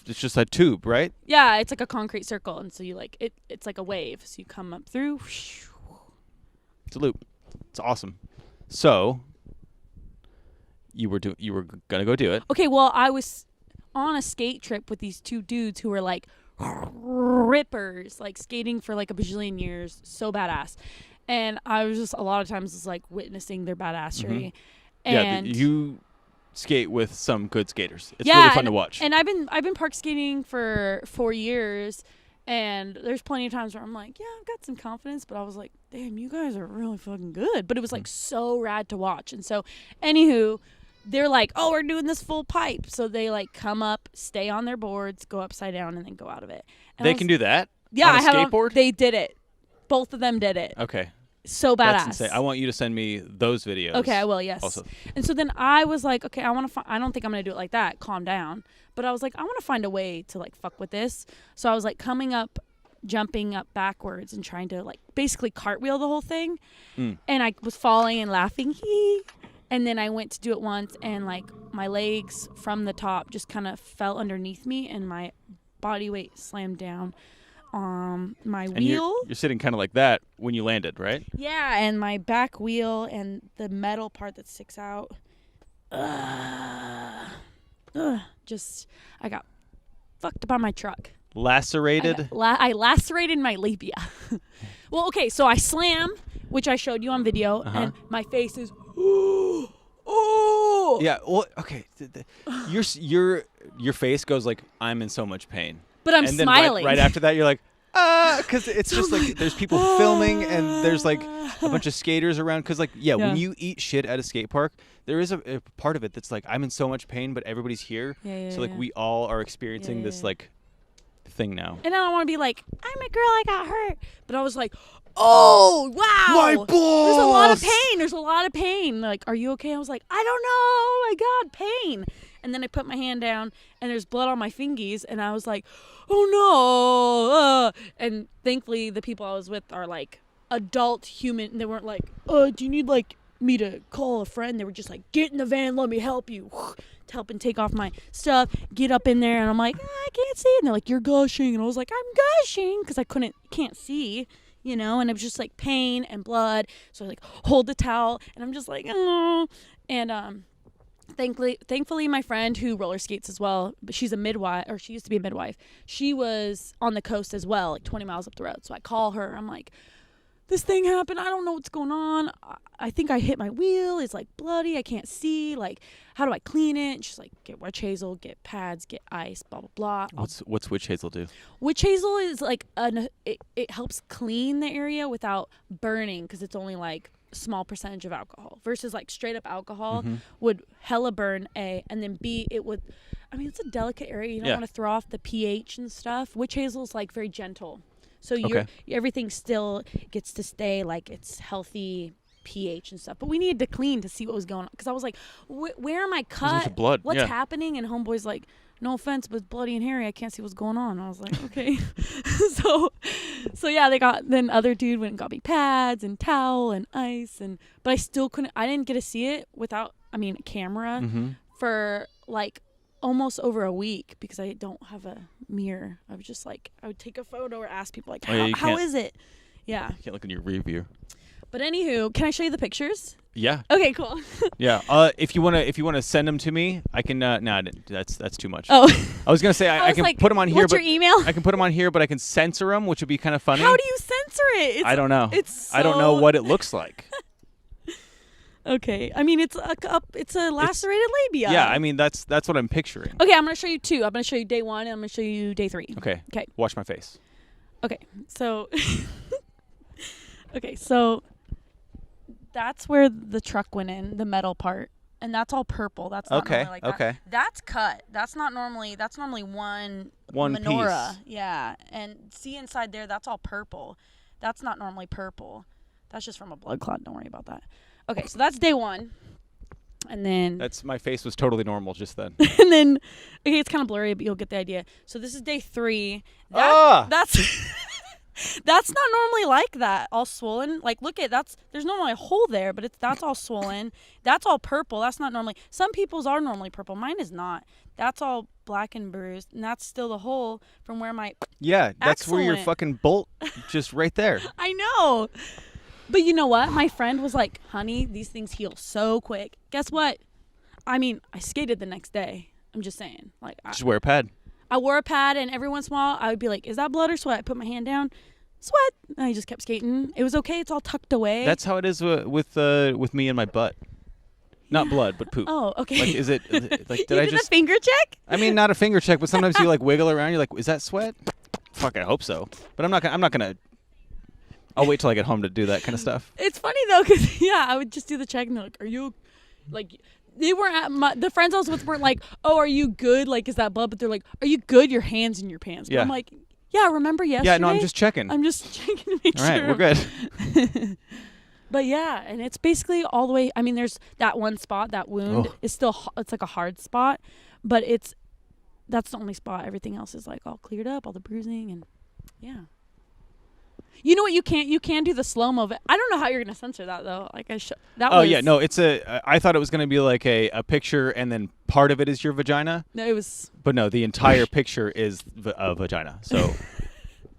just a tube, right? yeah, it's like a concrete circle, and so you like it's like a wave. So you come up through. It's a loop. It's awesome. So you were gonna go do it. Okay, well, I was on a skate trip with these two dudes who were like rippers, like skating for like a bajillion years, so badass. And I was just a lot of times just like witnessing their badassery. And you skate with some good skaters. It's yeah, really fun to watch. And I've been park skating for 4 years, and there's plenty of times where I'm like, yeah, I've got some confidence, but I was like, damn, you guys are really fucking good. But it was like so rad to watch. And so, anywho, they're like, oh, we're doing this full pipe. So they like come up, stay on their boards, go upside down, and then go out of it. And They can do that? Yeah, on a skateboard? They did it. Both of them did it. Okay. So badass. That's insane. I want you to send me those videos. Okay, I will, yes. Also. And so then I was like, okay, I don't think I'm going to do it like that. Calm down. But I was like, I want to find a way to like fuck with this. So I was like coming up, jumping up backwards and trying to like basically cartwheel the whole thing. And I was falling and laughing. And then I went to do it once and like my legs from the top just kind of fell underneath me and my body weight slammed down on my and wheel. You're sitting kind of like that when you landed, right? Yeah, and my back wheel and the metal part that sticks out. Just, I got fucked by my truck. Lacerated? I lacerated my labia. Well, okay, so I slam, which I showed you on video, and my face is, oh. Yeah, well, okay. Your face goes like, I'm in so much pain. But I'm and then smiling. Right after that, you're like, because it's just like there's people filming and there's like a bunch of skaters around. Because like, yeah, when you eat shit at a skate park, there is a part of it that's like, I'm in so much pain, but everybody's here. So like we all are experiencing this like thing now. And I don't want to be like, I'm a girl, I got hurt. But I was like, oh, wow. My balls. There's a lot of pain. There's a lot of pain. Like, are you okay? I was like, I don't know. Oh, my God, pain. And then I put my hand down, and there's blood on my fingies, and I was like, oh, no. And thankfully, the people I was with are, like, adult human. They weren't like, do you need, like, me to call a friend? They were just like, get in the van, let me help you. To help and take off my stuff, get up in there, and I'm like, I can't see. And they're like, you're gushing. And I was like, I'm gushing, because I can't see. You know, and it was just like pain and blood. So I like hold the towel, and I'm just like, oh. And thankfully, my friend who roller skates as well, but she's a midwife, or she used to be a midwife. She was on the coast as well, like 20 miles up the road. So I call her. I'm like, this thing happened. I don't know what's going on. I think I hit my wheel. It's like bloody. I can't see. Like, how do I clean it? And she's like, get witch hazel, get pads, get ice, blah, blah, blah. What's witch hazel do? Witch hazel is like, it helps clean the area without burning because it's only like a small percentage of alcohol versus like straight up alcohol would hella burn A, and then B, it would, I mean, it's a delicate area. You don't want to throw off the pH and stuff. Witch hazel is like very gentle. So everything still gets to stay like it's healthy pH and stuff. But we needed to clean to see what was going on. Because I was like, where am I cut? Blood. What's happening? And homeboy's like, no offense, but it's bloody and hairy. I can't see what's going on. And I was like, okay. so yeah, then other dude went and got me pads and towel and ice. But I still I didn't get to see it without, camera for like almost over a week because I don't have a mirror. I was just like, I would take a photo or ask people like, how is it? Yeah. You can't look in your rear view. But anywho, can I show you the pictures? Yeah. Okay, cool. Yeah. If you wanna send them to me, I can. That's too much. Oh. I was gonna say I can like, put them on here. What's your email? I can put them on here, but I can censor them, which would be kind of funny. How do you censor it? I don't know. I don't know what it looks like. Okay. I mean, it's a lacerated labia. Yeah. That's what I'm picturing. Okay, I'm gonna show you two. I'm gonna show you day 1 and I'm gonna show you day 3. Okay. Okay. Watch my face. Okay. So. Okay. So. That's where the truck went in, the metal part, and that's all purple. That's not normally like that. Okay. That's cut. That's normally one menorah. Piece. Yeah, and see inside there, that's all purple. That's not normally purple. That's just from a blood clot. Don't worry about that. Okay, so that's day 1, and then my face was totally normal just then. and then okay, it's kind of blurry, but you'll get the idea. So this is day 3. That's. That's not normally like that, all swollen. Like, look at there's normally a hole there, but that's all swollen. That's all purple. That's not normally. Some people's are normally purple. Mine is not. That's all black and bruised, and that's still the hole from where my that's where your fucking bolt just right there. I know. But you know what? My friend was like, honey, these things heal so quick. Guess what? I skated the next day. I'm just saying. Like, just wear a pad. I wore a pad, and every once in a while, I would be like, is that blood or sweat? I put my hand down, sweat. And I just kept skating. It was okay. It's all tucked away. That's how it is with me and my butt. Not blood, but poop. Oh, okay. Like, is it like, did you I did just... a finger check? Not a finger check, but sometimes you, like, wiggle around. You're like, is that sweat? Fuck, I hope so. But I'm not gonna... I'll wait till I get home to do that kind of stuff. It's funny, though, because, I would just do the check, and they're like, are you... Like... they weren't the friends I was with weren't like, oh, are you good? Like, is that blood? But they're like, are you good? Your hands in your pants. But Yeah. I'm like, yeah, remember yesterday? Yeah, no, I'm just checking. I'm just checking to make All sure. right, we're good. But yeah, and it's basically all the way. I mean, there's that one spot, that wound Oh. is still, it's like a hard spot, but that's the only spot. Everything else is like all cleared up, all the bruising, and yeah. You know what? You can do the slow-mo of it. I don't know how you're gonna censor that though. Like Yeah, no, it's I thought it was gonna be like a picture, and then part of it is your vagina. No, it was. But no, the entire picture is a vagina. So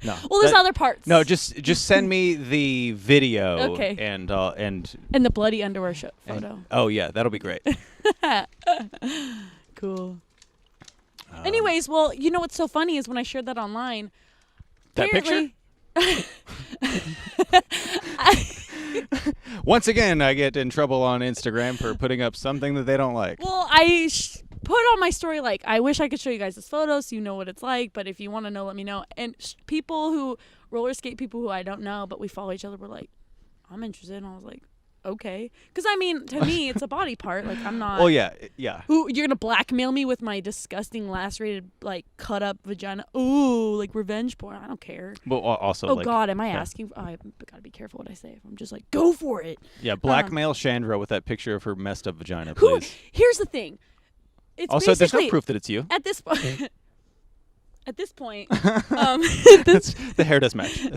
no. Well, there's other parts. No, just send me the video. Okay. And the bloody underwear photo. Oh yeah, that'll be great. Cool. Anyways, well, you know what's so funny is when I shared that online. That picture? apparently- Once again, I get in trouble on Instagram for putting up something that they don't like. Well, I put on my story, like, I wish I could show you guys this photo so you know what it's like, but if you want to know, let me know. And people who, roller skate people who I don't know, but we follow each other, were like, I'm interested. And I was like, okay. Because, I mean, to me, it's a body part. Like, I'm not. Oh, yeah. Who, you're going to blackmail me with my disgusting, lacerated, like, cut up vagina? Ooh, like, revenge porn. I don't care. Well, also, Oh, like, God, am I yeah. asking? Oh, I've got to be careful what I say. I'm just like, go for it. Yeah, blackmail Chandra with that picture of her messed up vagina, Who? please. Here's the thing. It's Also, there's no basically- proof that it's you. At this point, The hair does match.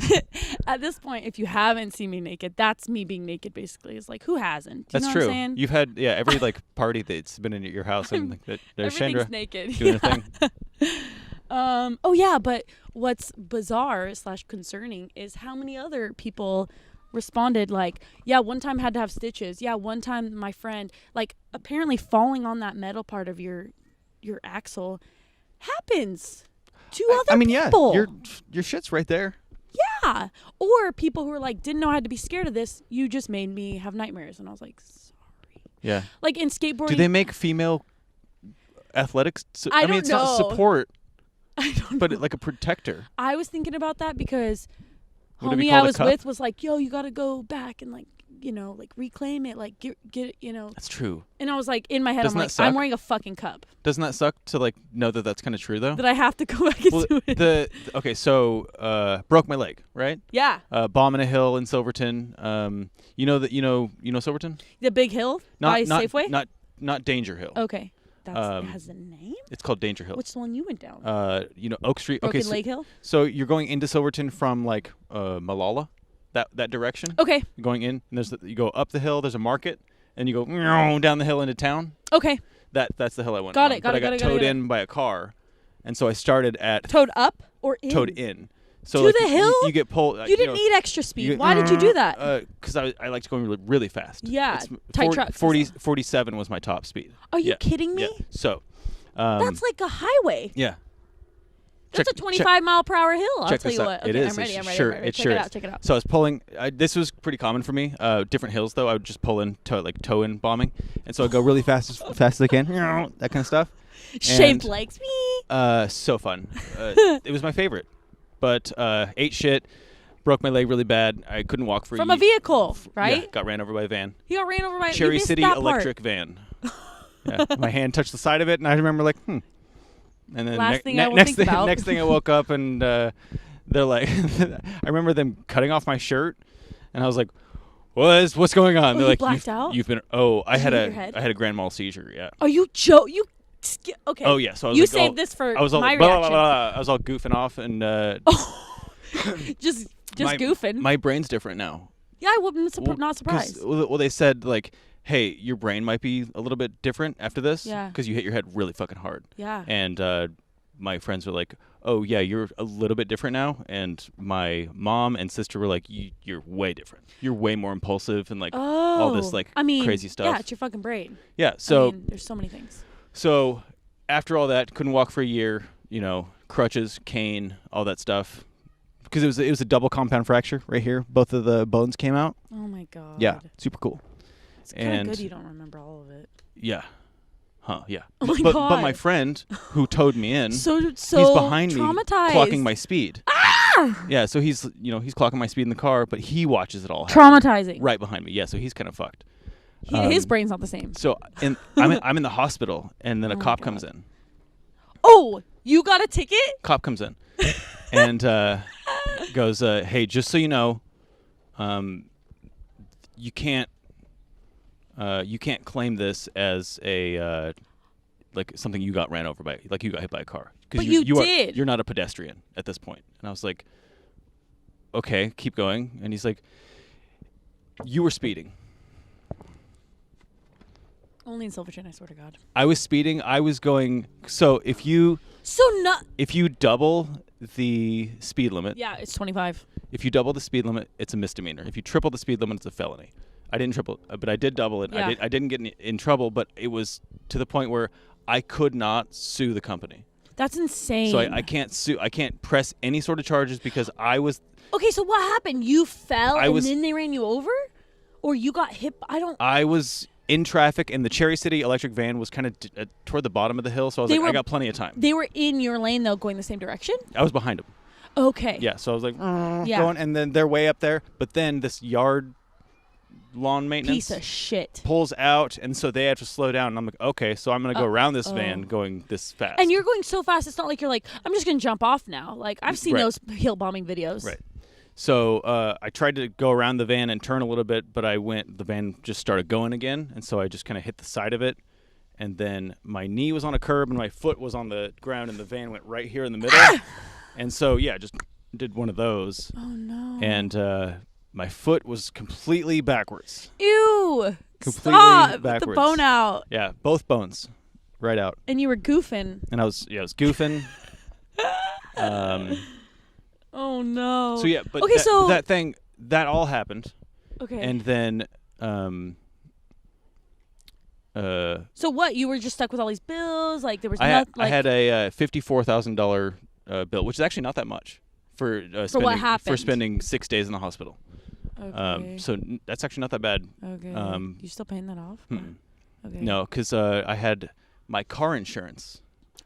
at this point, if you haven't seen me naked, that's me being naked. Basically, it's like, who hasn't? Do you That's know true. What I'm saying? You've had every like party that's been in your house, and like, there's Everything's Chandra naked. doing a thing. Oh yeah, but what's bizarre / concerning is how many other people responded like, yeah, one time had to have stitches. Yeah, one time my friend, like, apparently falling on that metal part of your axle happens to other I mean, people. yeah, your shit's right there. Yeah. Or people who are like, didn't know I had to be scared of this. You just made me have nightmares. And I was like, sorry. Yeah. Like in skateboarding. Do they make female athletics? I mean, don't it's not know. support, I don't but know. like a protector. I was thinking about that because Would it be homie called I a was cup? with was like, yo, you got to go back and like, you know, like reclaim it. Like get it, you know. That's true. And I was like, in my head, Doesn't I'm that like, suck? I'm wearing a fucking cup. Doesn't that suck to like know that that's kind of true though? That I have to go back into it. Okay, so broke my leg, right? Yeah. Bombing a hill in Silverton. You know Silverton? The big hill by Safeway? Not Danger Hill. Okay. It has a name? It's called Danger Hill. Which one you went down? Oak Street. Broken Okay, Leg Hill? so you're going into Silverton from like Malala, that direction. Okay. You're going in, and you go up the hill. There's a market, and you go down the hill into town. Okay. That's the hill I went Got on. it, got but it, got I it, got got it, towed got it. in by a car, and so I started at Towed up or in? towed in. So To like, the hill? you get pulled. You didn't need extra speed. Why did you do that? Because I liked going really fast. Yeah, It's tight trucks and 40, stuff. 47 was my top speed. Are you kidding me? Yeah. So. That's like a highway. Yeah. That's a 25-mile-per-hour hill. I'll check tell this you out. what. Okay, It is. I'm ready. It's I'm ready. sure. I'm ready. It Check sure it is. out. Check it out. So I was pulling. This was pretty common for me. Different hills though. I would just pull in, toe in bombing, and so I go really fast as I can. That kind of stuff. Shaved And, legs. Me. So fun. It was my favorite, but ate shit. Broke my leg really bad. I couldn't walk for From a vehicle, right? Yeah, got ran over by a van. He got ran over by Cherry you missed City that electric van. Yeah, my hand touched the side of it, and I remember like, And then Last thing I will think about. next thing I woke up, and they're like, I remember them cutting off my shirt, and I was like, what's going on? Oh, They're you like, blacked out? You've been. Oh, I Did had you hit your head? I had a grand mal seizure. Yeah. Are you okay. Oh yeah. So I was you like, saved this for I was all my blah, blah, reaction. blah, blah. I was all goofing off, and Just my, goofing. My brain's different now. Yeah, I would not 'Cause- surprised. Well, they said like, hey, your brain might be a little bit different after this. Yeah. Because you hit your head really fucking hard. Yeah. And my friends were like, oh yeah, you're a little bit different now. And my mom and sister were like, you're way different. You're way more impulsive and like all this like crazy stuff. Yeah, it's your fucking brain. Yeah. So I mean, there's so many things. So after all that, couldn't walk for a year. Crutches, cane, all that stuff. Because it was a double compound fracture right here. Both of the bones came out. Oh my god. Yeah, super cool. It's kind of good you don't remember all of it. Yeah. Huh, yeah. Oh my but God. my friend who towed me in, So he's behind me traumatized. clocking my speed. Yeah, so he's clocking my speed in the car, but he watches it all happen Traumatizing. right behind me. Yeah, so he's kind of fucked. His brain's not the same. So I'm in the hospital, and then a Oh my cop God. comes in. Oh, you got a ticket? Cop comes in, and goes, "Hey, just so you know, you can't claim this as a like something you got ran over by, like you got hit by a car, But you did. You're not a pedestrian at this point." And I was like, "Okay, keep going." And he's like, "You were speeding." Only in Silverton, I swear to God. I was speeding. I was going. So if you double the speed limit, Yeah, it's 25. if you double the speed limit, it's a misdemeanor. If you triple the speed limit, it's a felony. I didn't triple, but I did double it. Yeah. I didn't get in trouble, but it was to the point where I could not sue the company. That's insane. So I can't sue. I can't press any sort of charges because I was. Okay, so what happened? You fell then they ran you over? Or you got hit? I was in traffic, and the Cherry City electric van was kind of toward the bottom of the hill, so I was I got plenty of time. They were in your lane, though, going the same direction? I was behind them. Okay. Yeah, so I was like, going, and then they're way up there, but then this yard lawn maintenance piece of shit pulls out, and so they have to slow down, and I'm like, okay, so I'm going to go around this van going this fast. And you're going so fast, it's not like you're like, I'm just going to jump off now. Like, I've seen those hill bombing videos. Right. So I tried to go around the van and turn a little bit, but the van just started going again, and so I just kind of hit the side of it, and then my knee was on a curb and my foot was on the ground, and the van went right here in the middle. And so, just did one of those. Oh, no. And my foot was completely backwards. Ew. Completely Stop. backwards. With the bone out. Yeah, both bones right out. And you were goofing. And I was goofing. Oh, no. So, yeah, but that all happened. Okay. And then so what? You were just stuck with all these bills? Like there was I nothing. had a $54,000 bill, which is actually not that much for what happened? for spending 6 days in the hospital. Okay. So that's actually not that bad. Okay. You still paying that off? Okay. No, because I had my car insurance.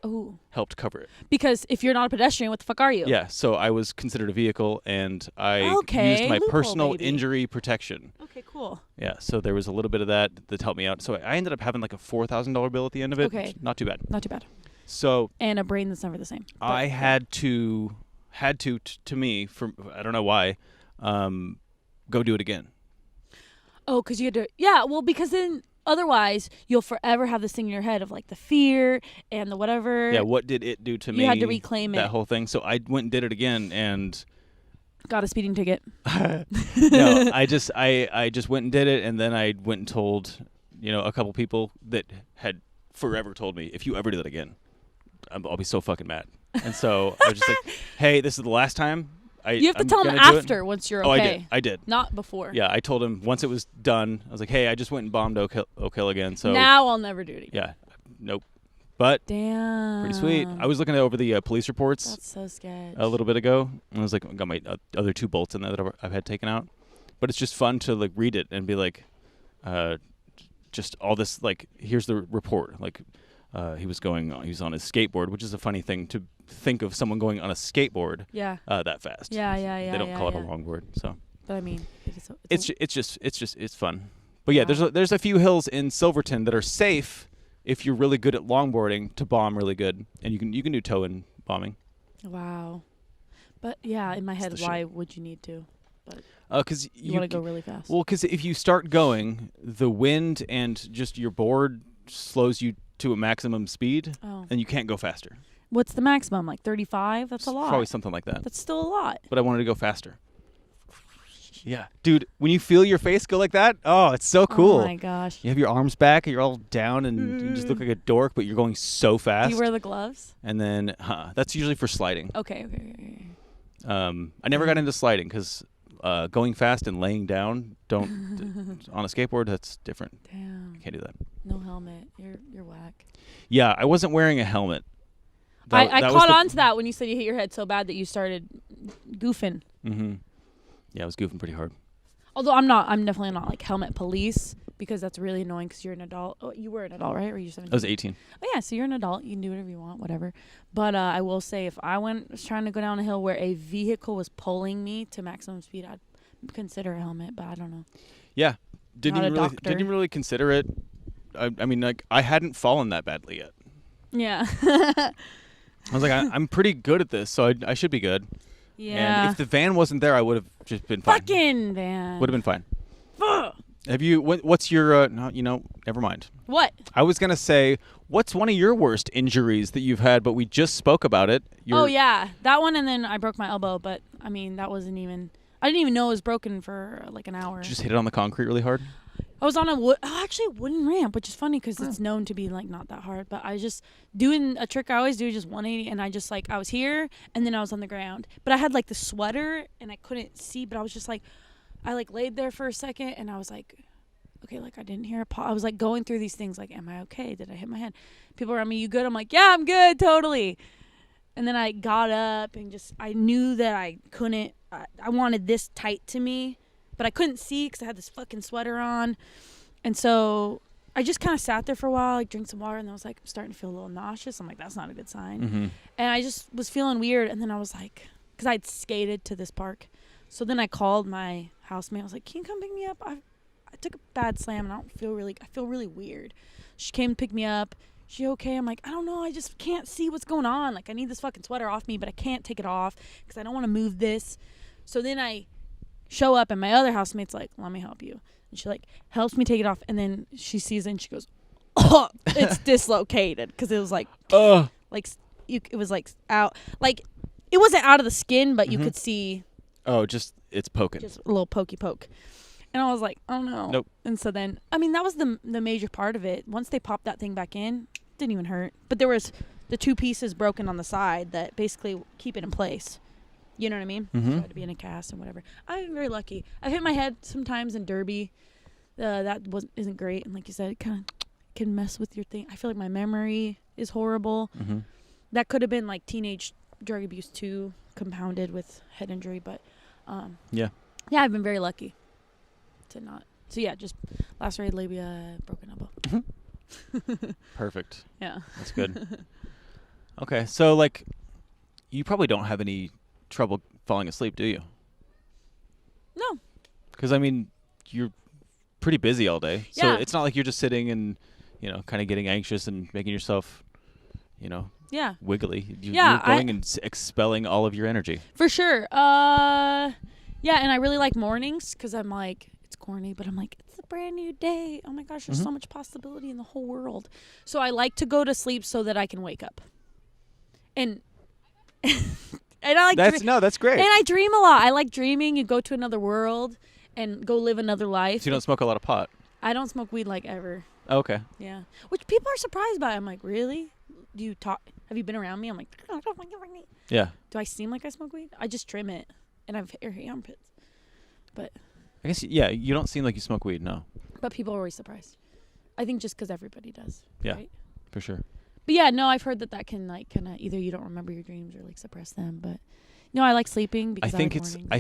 Oh. Helped cover it. Because if you're not a pedestrian, what the fuck are you? Yeah, so I was considered a vehicle, and I used my loophole, personal baby. injury protection. Okay, cool. Yeah, so there was a little bit of that helped me out. So I ended up having like a $4,000 bill at the end of it. Okay. Not too bad. Not too bad. So and a brain that's never the same. I had to me, for I don't know why, go do it again. Oh, because you had to. Yeah, well, because then otherwise you'll forever have this thing in your head of like the fear and the whatever. Yeah, what did it do to me? You had to reclaim that it. whole thing. So I went and did it again, and got a speeding ticket. No, I just went and did it, and then I went and told a couple people that had forever told me, if you ever do that again, I'll be so fucking mad. And so I was just like, hey, this is the last time. You have to tell them after once you're okay. Oh, I did. Not before. Yeah, I told him once it was done. I was like, hey, I just went and bombed Oak Hill again. So now I'll never do it again. Yeah, nope. But damn, pretty sweet. I was looking over the police reports. That's so sketch. A little bit ago, and I was like, I got my other 2 bolts in there that I've had taken out. But it's just fun to like read it and be like, just all this like, here's the report. Like, he was on his skateboard, which is a funny thing to think of someone going on a skateboard. Yeah. That fast. Yeah. They don't call it a longboard, so. But I mean, it's fun. But yeah, there's a few hills in Silverton that are safe if you're really good at longboarding to bomb really good, and you can do toe-in bombing. Wow. But yeah, in my head, why would you need to? But because you want to go really fast. Well, because if you start going, the wind and just your board slows you to a maximum speed, and you can't go faster. What's the maximum? Like 35? That's a lot. Probably something like that. That's still a lot. But I wanted to go faster. Yeah, dude, when you feel your face go like that, oh, it's so cool. Oh my gosh. You have your arms back and you're all down and you just look like a dork, but you're going so fast. Do you wear the gloves? And then, that's usually for sliding. Okay. I never got into sliding because going fast and laying down on a skateboard, that's different. Damn. You can't do that. No helmet. You're whack. Yeah, I wasn't wearing a helmet. I caught on to that when you said you hit your head so bad that you started goofing. Mm-hmm. Yeah, I was goofing pretty hard. Although I'm definitely not like helmet police because that's really annoying because you're an adult. Oh, you were an adult, right? Or you 17? I was 18. Oh yeah, so you're an adult. You can do whatever you want, whatever. But I will say, if I was trying to go down a hill where a vehicle was pulling me to maximum speed, I'd consider a helmet. But I don't know. Yeah, Didn't even really consider it. I mean, like, I hadn't fallen that badly yet. Yeah. I was like, I'm pretty good at this, so I should be good. Yeah. And if the van wasn't there, I would have just been fine. Fucking van. Would have been fine. Ugh. Have you? What's your? No, never mind. What? I was gonna say, what's one of your worst injuries that you've had? But we just spoke about it. Oh yeah, that one, and then I broke my elbow. But I mean, that wasn't even. I didn't even know it was broken for like an hour. Did you just hit it on the concrete really hard? I was on a wooden ramp, which is funny because it's known to be like not that hard. But I was just doing a trick I always do, just 180, and I just like I was here, and then I was on the ground. But I had like the sweater, and I couldn't see. But I was just like, I like laid there for a second, and I was like, okay, like I didn't hear a pause. I was like going through these things, like, am I okay? Did I hit my head? People around me, you good? I'm like, yeah, I'm good, totally. And then I got up and just I knew that I couldn't. I wanted this tight to me. But I couldn't see because I had this fucking sweater on. And so I just kind of sat there for a while, like drank some water, and then I was like, I'm starting to feel a little nauseous. I'm like, that's not a good sign. Mm-hmm. And I just was feeling weird. And then I was like, because I'd skated to this park. So then I called my housemate. I was like, can you come pick me up? I took a bad slam and I feel really weird. She came to pick me up. She okay? I'm like, I don't know. I just can't see what's going on. Like, I need this fucking sweater off me, but I can't take it off because I don't want to move this. So then I show up and my other housemate's like, let me help you. And she like helps me take it off, and then she sees it and she goes, oh, it's dislocated, because it was like it was like out, like it wasn't out of the skin, but you could see just it's poking, just a little pokey poke. And I was like, oh no. Nope. And so then I mean that was the major part of it. Once they popped that thing back in, it didn't even hurt, but there was the two pieces broken on the side that basically keep it in place. You know what I mean? Mm-hmm. So I had to be in a cast and whatever. I'm very lucky. I've hit my head sometimes in derby. That isn't great. And like you said, it kind of can mess with your thing. I feel like my memory is horrible. Mm-hmm. That could have been like teenage drug abuse too, compounded with head injury. But yeah, I've been very lucky to not. So yeah, just lacerated labia, broken elbow. Mm-hmm. Perfect. Yeah. That's good. Okay, so like, you probably don't have any trouble falling asleep, do you? No. Because I mean, you're pretty busy all day, so Yeah. it's not like you're just sitting and kind of getting anxious and making yourself Yeah. wiggly. You're going and expelling all of your energy. For sure. Yeah, and I really like mornings because I'm like, it's corny, but I'm like, it's a brand new day. Oh my gosh, there's so much possibility in the whole world. So I like to go to sleep so that I can wake up. And and I like that's great. And I dream a lot. I like dreaming. You go to another world and go live another life. So you don't smoke a lot of pot? I don't smoke weed like ever. Oh, okay. Yeah. Which people are surprised by. I'm like, really? Do you talk? Have you been around me? I'm like, Yeah. do I seem like I smoke weed? I just trim it, and I have hairy armpits. But I guess, yeah, you don't seem like you smoke weed, no. But people are always surprised. I think just because everybody does. Yeah, right? for sure. But yeah, no, I've heard that can like kind of either you don't remember your dreams or like suppress them. But no, I like sleeping because I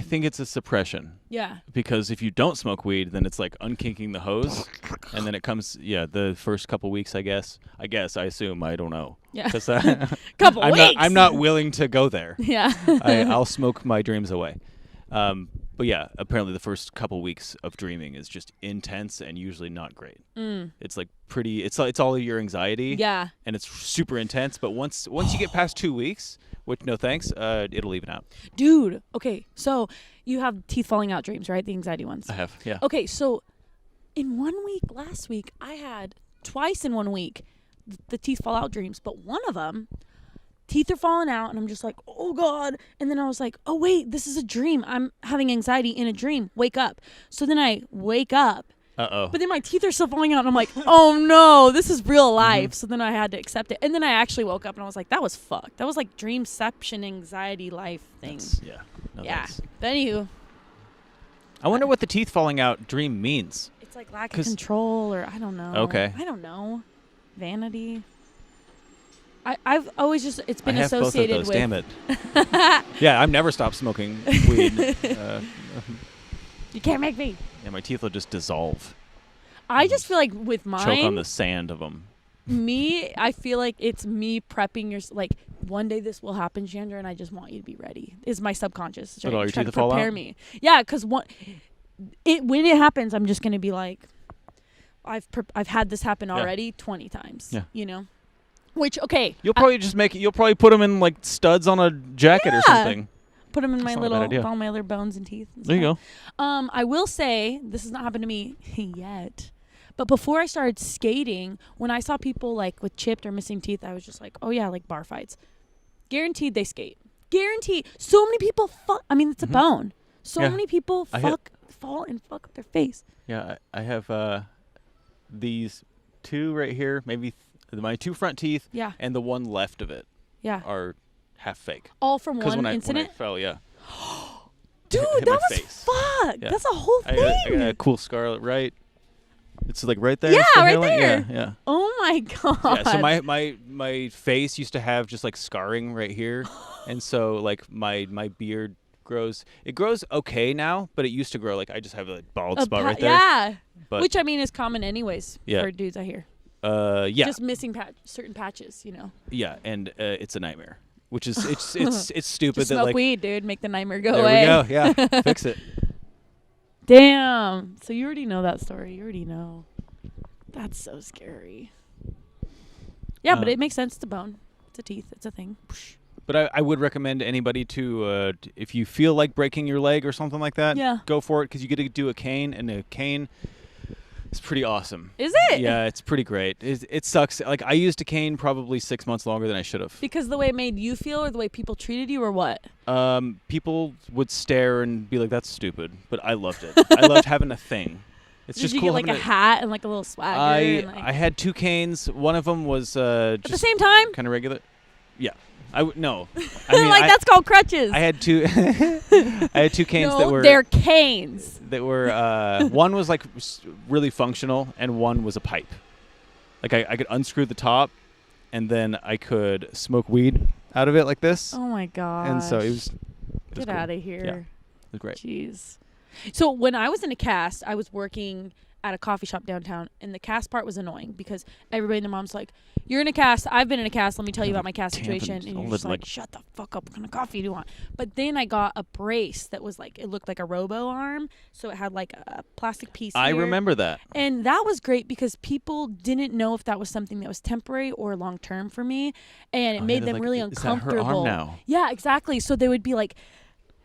think it's a suppression. Yeah. Because if you don't smoke weed, then it's like unkinking the hose, and then it comes the first couple weeks, I assume, I don't know. Yeah. Couple weeks. I'm not willing to go there. Yeah. I'll smoke my dreams away. But yeah, apparently the first couple weeks of dreaming is just intense and usually not great. It's like it's all your anxiety. Yeah. And it's super intense, but once you get past 2 weeks, which no thanks, it'll even out. Dude, okay, so you have teeth falling out dreams, right? The anxiety ones. I have, yeah. Okay, so in 1 week, last week, I had twice in 1 week the teeth fall out dreams, but one of them, teeth are falling out, and I'm just like, oh God. And then I was like, oh wait, this is a dream. I'm having anxiety in a dream. Wake up. So then I wake up. Uh-oh. But then my teeth are still falling out, and I'm like, oh no, this is real life. So then I had to accept it. And then I actually woke up, and I was like, that was fucked. That was like dreamception, anxiety, life thing. Thanks. But anywho. I wonder what the teeth falling out dream means. It's like lack of control, or I don't know. Okay. I don't know. Vanity. I've always just, it's been associated with. I have both of those, damn it. Yeah, I've never stopped smoking weed. You can't make me. Yeah, my teeth will just dissolve. I just feel like with mine. Choke on the sand of them. I feel like it's me prepping like one day this will happen, Chandra, and I just want you to be ready. Is my subconscious All your trying teeth to fall prepare out? me? Yeah, because when it happens, I'm just gonna be like, I've had this happen already 20 times. Yeah. You know, which okay. You'll probably just make it. You'll probably put them in like studs on a jacket or something. Put them in That's my not a bad idea. all my other bones and teeth. And There you stuff. go. I will say this has not happened to me yet, but before I started skating, when I saw people like with chipped or missing teeth, I was just like, oh yeah, like bar fights. Guaranteed they skate. Guaranteed. So many people fuck. I mean, it's a bone. So many people fall and fuck up their face. Yeah, I have these 2 right here, maybe my 2 front teeth, and the one left of it are half fake. All from one When incident? I fell, yeah. Dude, hit that my was face. fucked. Yeah. That's a whole thing. I got a cool scar right. It's like right there. Yeah, the right hairline. there. Yeah. Oh my god. Yeah, so my face used to have just like scarring right here, and so like my beard grows. It grows okay now, but it used to grow like I just have a bald spot right there. Yeah. But which I mean is common anyways for dudes, I hear. Yeah. Just missing certain patches, you know. Yeah, and it's a nightmare. Which is it's stupid just that smoke like weed, dude. Make the nightmare go there away. we go. Yeah, fix it. Damn. So you already know that story. You already know. That's so scary. Yeah, but it makes sense. It's a bone. It's a teeth. It's a thing. But I would recommend anybody to if you feel like breaking your leg or something like that, go for it because you get to do a cane, and a cane is pretty awesome. Is it? Yeah, it's pretty great. It sucks. Like I used a cane probably 6 months longer than I should have. Because the way it made you feel, or the way people treated you, or what? People would stare and be like, "That's stupid," but I loved it. I loved having a thing. It's Did just you cool. get like a hat and like a little swagger? I had 2 canes. One of them was at the same time. kind of regular. Yeah. No. I mean, like that's called crutches. I had 2. I had 2 canes that were. They're canes. That were. One was like really functional, and one was a pipe. Like I could unscrew the top, and then I could smoke weed out of it like this. Oh my god! And so it was Get cool. out of here. Yeah, it was great. Jeez. So when I was in a cast, I was working at a coffee shop downtown, and the cast part was annoying because everybody and their mom's like, "You're in a cast. I've been in a cast. Let me tell you about my cast situation." And you're just like, "Shut the fuck up. What kind of coffee do you want?" But then I got a brace that was like, it looked like a robo arm, so it had like a plastic piece. I here. remember that. And that was great because people didn't know if that was something that was temporary or long term for me, and it made them really uncomfortable. Is that her arm now? Yeah, exactly. So they would be like,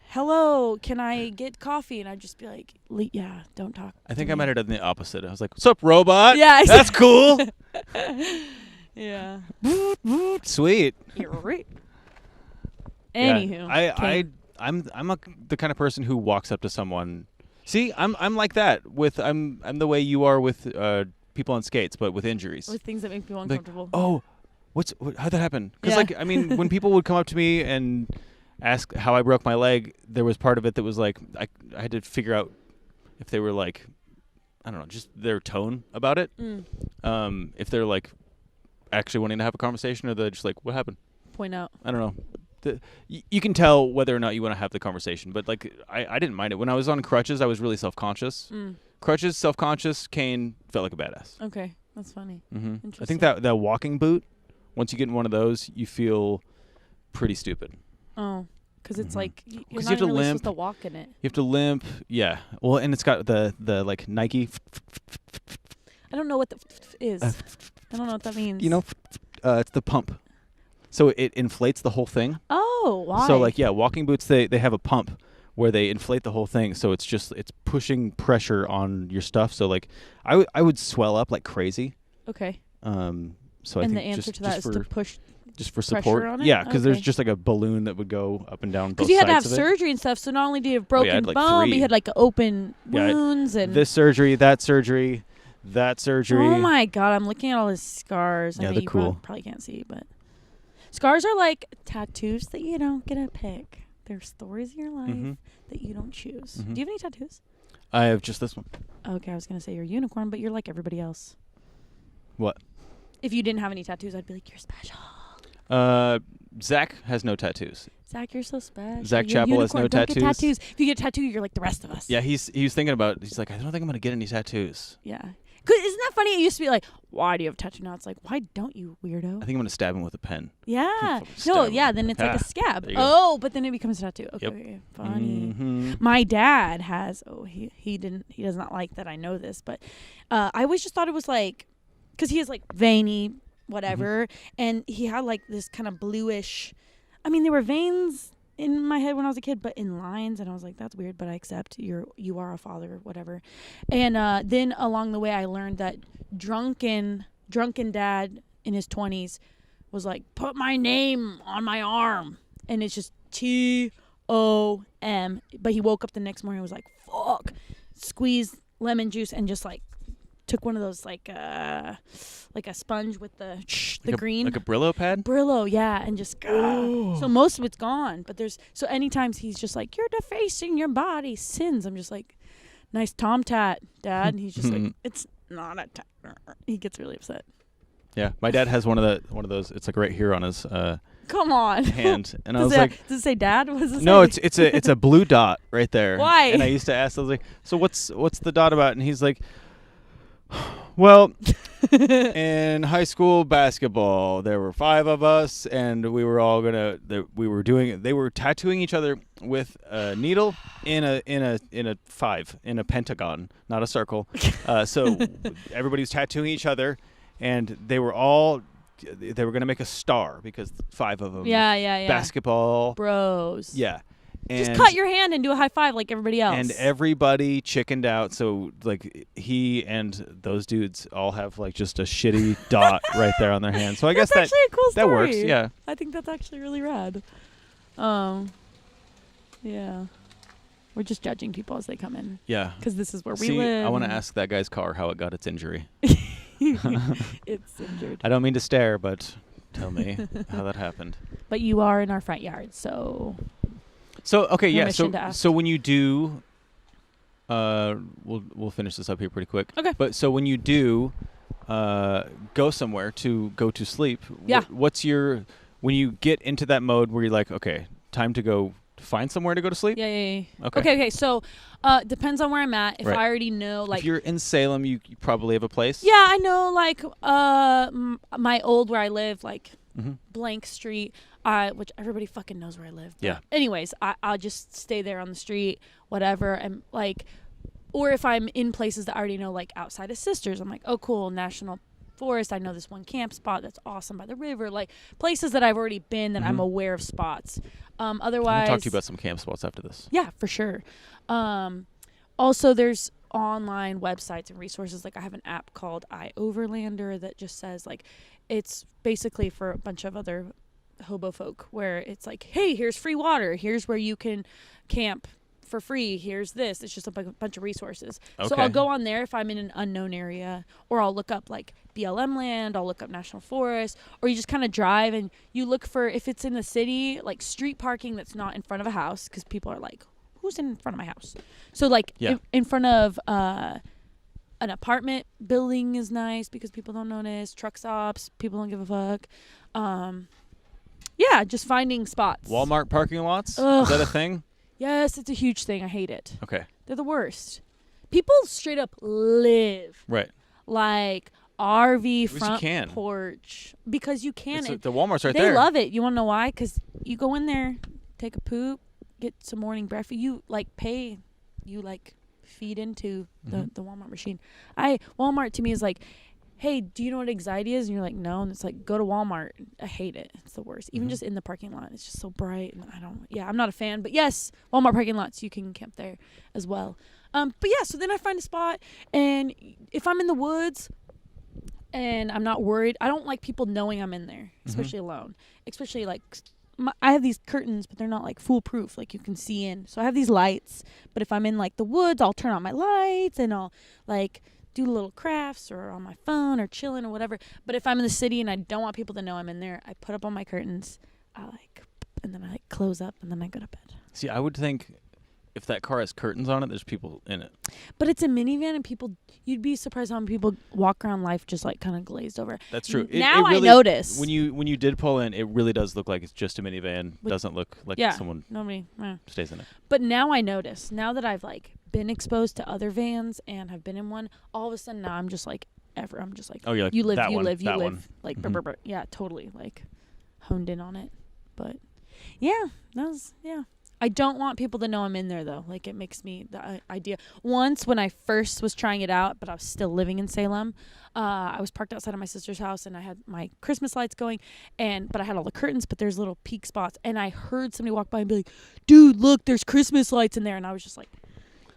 "Hello, can I get coffee?" And I'd just be like, "Yeah, don't talk." I think I might have done the opposite. I was like, "What's up, robot? Yeah, that's cool." Yeah. Sweet. You're right. Anywho, I'm the kind of person who walks up to someone. See, I'm like that with I'm the way you are with people on skates, but with injuries. with things that make people uncomfortable. Like, how'd that happen? Because like I mean, when people would come up to me and ask how I broke my leg, there was part of it that was like I had to figure out if they were like, I don't know, just their tone about it. If they're like actually wanting to have a conversation, or they're just like, what happened? Point out. I don't know. You can tell whether or not you want to have the conversation, but like I didn't mind it. When I was on crutches, I was really self-conscious. Crutches, self-conscious, cane, felt like a badass. Okay, that's funny. I think that walking boot, once you get in one of those, you feel pretty stupid. Oh, because it's like you're not you have to really limp. supposed to walk in it. You have to limp. Yeah. Well, and it's got the like Nike. I don't know what the is. I don't know what that means. You know, it's the pump. So it inflates the whole thing. Oh, why? So like walking boots they have a pump where they inflate the whole thing. So it's pushing pressure on your stuff. So like I would swell up like crazy. Okay. So I and think the answer to that is to push. Just for support. On it? Yeah, because there's just like a balloon that would go up and down both sides. Because you had to have of it. surgery and stuff. So not only do you have broken like bone, 3. but you had like open wounds and this surgery, that surgery, that surgery. Oh my god, I'm looking at all his scars. Yeah, I mean, they're you cool. Probably can't see, but scars are like tattoos that you don't get to pick. They're stories in your life that you don't choose. Do you have any tattoos? I have just this one. Okay, I was gonna say you're a unicorn, but you're like everybody else. What? If you didn't have any tattoos, I'd be like, you're special. Zach has no tattoos. Zach, you're so special. Zach You're a Chappell has unicorn. no Don't get tattoos. If you get a tattoo, you're like the rest of us. Yeah, he was thinking about. He's like, I don't think I'm gonna get any tattoos. Yeah. 'Cause isn't that funny? It used to be like, why do you have a tattoo? Now it's like, why don't you, weirdo? I think I'm gonna stab him with a pen. Yeah. Stab No, him. yeah, then it's like a Ah, scab. there you go. Oh, but then it becomes a tattoo. Okay, Yep. okay, funny. Mhm. My dad has, he does not like that I know this, but I always just thought it was like, because he is like veiny, whatever, and he had like this kind of bluish, I mean, there were veins in my head when I was a kid, but in lines, and I was like, that's weird, but I accept you are a father, whatever. And then along the way, I learned that drunken dad in his 20s was like, put my name on my arm, and it's just TOM. But he woke up the next morning and was like, fuck, squeezed lemon juice and just like took one of those like a sponge with the green, like a Brillo pad. Brillo, yeah, and just so most of it's gone. But so anytime he's just like, you're defacing your body, sins. I'm just like, nice Tom tat, Dad. And he's just like, it's not a tat. He gets really upset. Yeah, my dad has one of those. It's like right here on his Come on. hand, and I Does was like, does it say Dad? What does it no, say? it's a blue dot right there. Why? And I used to ask, I was like, so what's the dot about? And he's like, well, in high school basketball, there were 5 of us, and we were all they were tattooing each other with a needle in a 5 in a pentagon, not a circle. So everybody was tattooing each other, and they were going to make a star because 5 of them. Yeah. Basketball. Bros. Yeah. Just cut your hand and do a high five like everybody else. And everybody chickened out, so like he and those dudes all have like just a shitty dot right there on their hand. So I guess actually a cool story. that works. Yeah. I think that's actually really rad. Yeah. We're just judging people as they come in. Yeah. Because this is where we See, live. I want to ask that guy's car how it got its injury. It's injured. I don't mean to stare, but tell me how that happened. But you are in our front yard, so... So okay, yeah. Permission to ask. So when you do, we'll finish this up here pretty quick. Okay. But so when you do, go somewhere to go to sleep. Yeah. When you get into that mode where you're like, okay, time to go find somewhere to go to sleep. Yeah. Okay. Okay. So, depends on where I'm at. If Right. I already know, like, if you're in Salem, you probably have a place. yeah, I know, like, my old where I live, like, Mm-hmm. blank street, which everybody fucking knows where I live. But Yeah. anyways, I'll just stay there on the street, whatever, and like, or if I'm in places that I already know, like outside of Sisters, I'm like, oh cool, national forest. I know this one camp spot that's awesome by the river, like places that I've already been that I'm aware of spots. Otherwise, I'll talk to you about some camp spots after this. yeah, for sure. Also, there's online websites and resources. Like I have an app called iOverlander that just says like, it's basically for a bunch of other hobo folk where it's like, hey, here's free water. Here's where you can camp for free. Here's this. It's just a bunch of resources. So Okay. I'll go on there if I'm in an unknown area, or I'll look up like BLM land. I'll look up national forest, or you just kind of drive and you look for, if it's in the city, like street parking that's not in front of a house, because people are like, who's in front of my house? So like Yeah. in front of an apartment building is nice because people don't notice. Truck stops, people don't give a fuck. Yeah, just finding spots. Walmart parking lots? Ugh. Is that a thing? Yes, it's a huge thing. I hate it. Okay. They're the worst. People straight up live Right. like RV Because you front can. porch because you can. It's And the Walmart's right they there. love it. You want to know why? Because you go in there, take a poop, get some morning breakfast. You like pay. You like feed into the Walmart machine. Walmart to me is like, hey, do you know what anxiety is? And you're like, no. And it's like, go to Walmart. I hate it. It's the worst. Even just in the parking lot, it's just so bright. And I'm not a fan. But yes, Walmart parking lots, you can camp there as well. But yeah, so then I find a spot. And if I'm in the woods and I'm not worried, I don't like people knowing I'm in there, especially alone. Especially like, I have these curtains, but they're not like foolproof, like you can see in. So I have these lights, but if I'm in like the woods, I'll turn on my lights and I'll like do little crafts or on my phone or chilling or whatever. But if I'm in the city and I don't want people to know I'm in there, I put up on my curtains, and then I like close up and then I go to bed. See, I would think if that car has curtains on it, there's people in it. But it's a minivan and you'd be surprised how many people walk around life just like kind of glazed over. That's true. Now it really, I notice. when you did pull in, it really does look like it's just a minivan. Doesn't look like someone nobody. stays in it. But now I notice. Now that I've like been exposed to other vans and have been in one, all of a sudden now I'm just like, oh, you're like, you live, that you one, live, you that live. one. Like, Mhm. yeah, totally, like, honed in on it. But, yeah, I don't want people to know I'm in there, though. Like, it makes me, the idea. Once, when I first was trying it out, but I was still living in Salem, I was parked outside of my sister's house, and I had my Christmas lights going, but I had all the curtains, but there's little peak spots, and I heard somebody walk by and be like, dude, look, there's Christmas lights in there, and I was just like,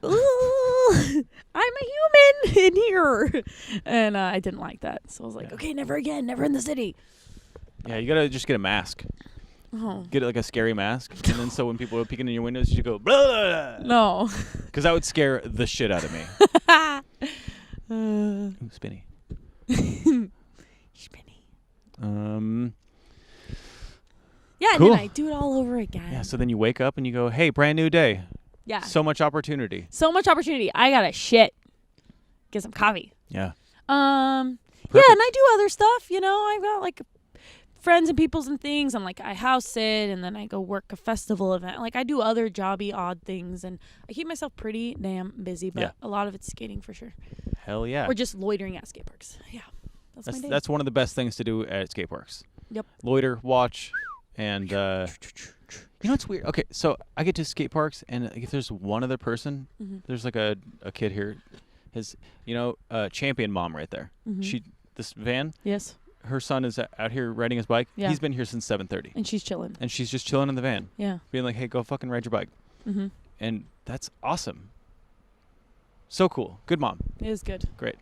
ooh, I'm a human in here. And I didn't like that. So I was like, okay, never again, never in the city. Yeah, you gotta just get a mask. Oh. Get like a scary mask, and then so when people are peeking in your windows, you go blah. No. Because that would scare the shit out of me. Ooh, spinny. Spinny. Yeah, Cool. and then I do it all over again. Yeah. So then you wake up and you go, hey, brand new day. Yeah. So much opportunity. So much opportunity. I gotta shit. Get some coffee. Yeah. Yeah, and I do other stuff. You know, I've got like friends and peoples and things. I'm like, I house sit, and then I go work a festival event. Like, I do other jobby odd things, and I keep myself pretty damn busy. But a lot of it's skating for sure. Hell yeah. Or just loitering at skate parks. Yeah, that's my day. That's one of the best things to do at skate parks. Yep. Loiter, watch, and you know what's weird? Okay, so I get to skate parks, and if there's one other person, there's like a kid here, his champion mom right there. This van. Yes. Her son is out here riding his bike. Yeah. He's been here since 7:30. And she's chilling. And she's just chilling in the van. Yeah. Being like, hey, go fucking ride your bike. And that's awesome. So cool. Good mom. It is good. Great.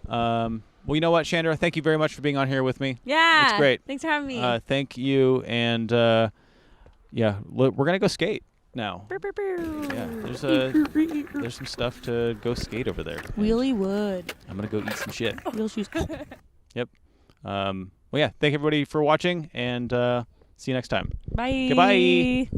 Well, you know what, Chandra? Thank you very much for being on here with me. Yeah. It's great. Thanks for having me. Thank you. And we're going to go skate now. Yeah, there's some stuff to go skate over there. Wheelie wood. I'm going to go eat some shit. Wheel shoes. Yep. Well, yeah, thank everybody for watching, and see you next time. Bye. Goodbye.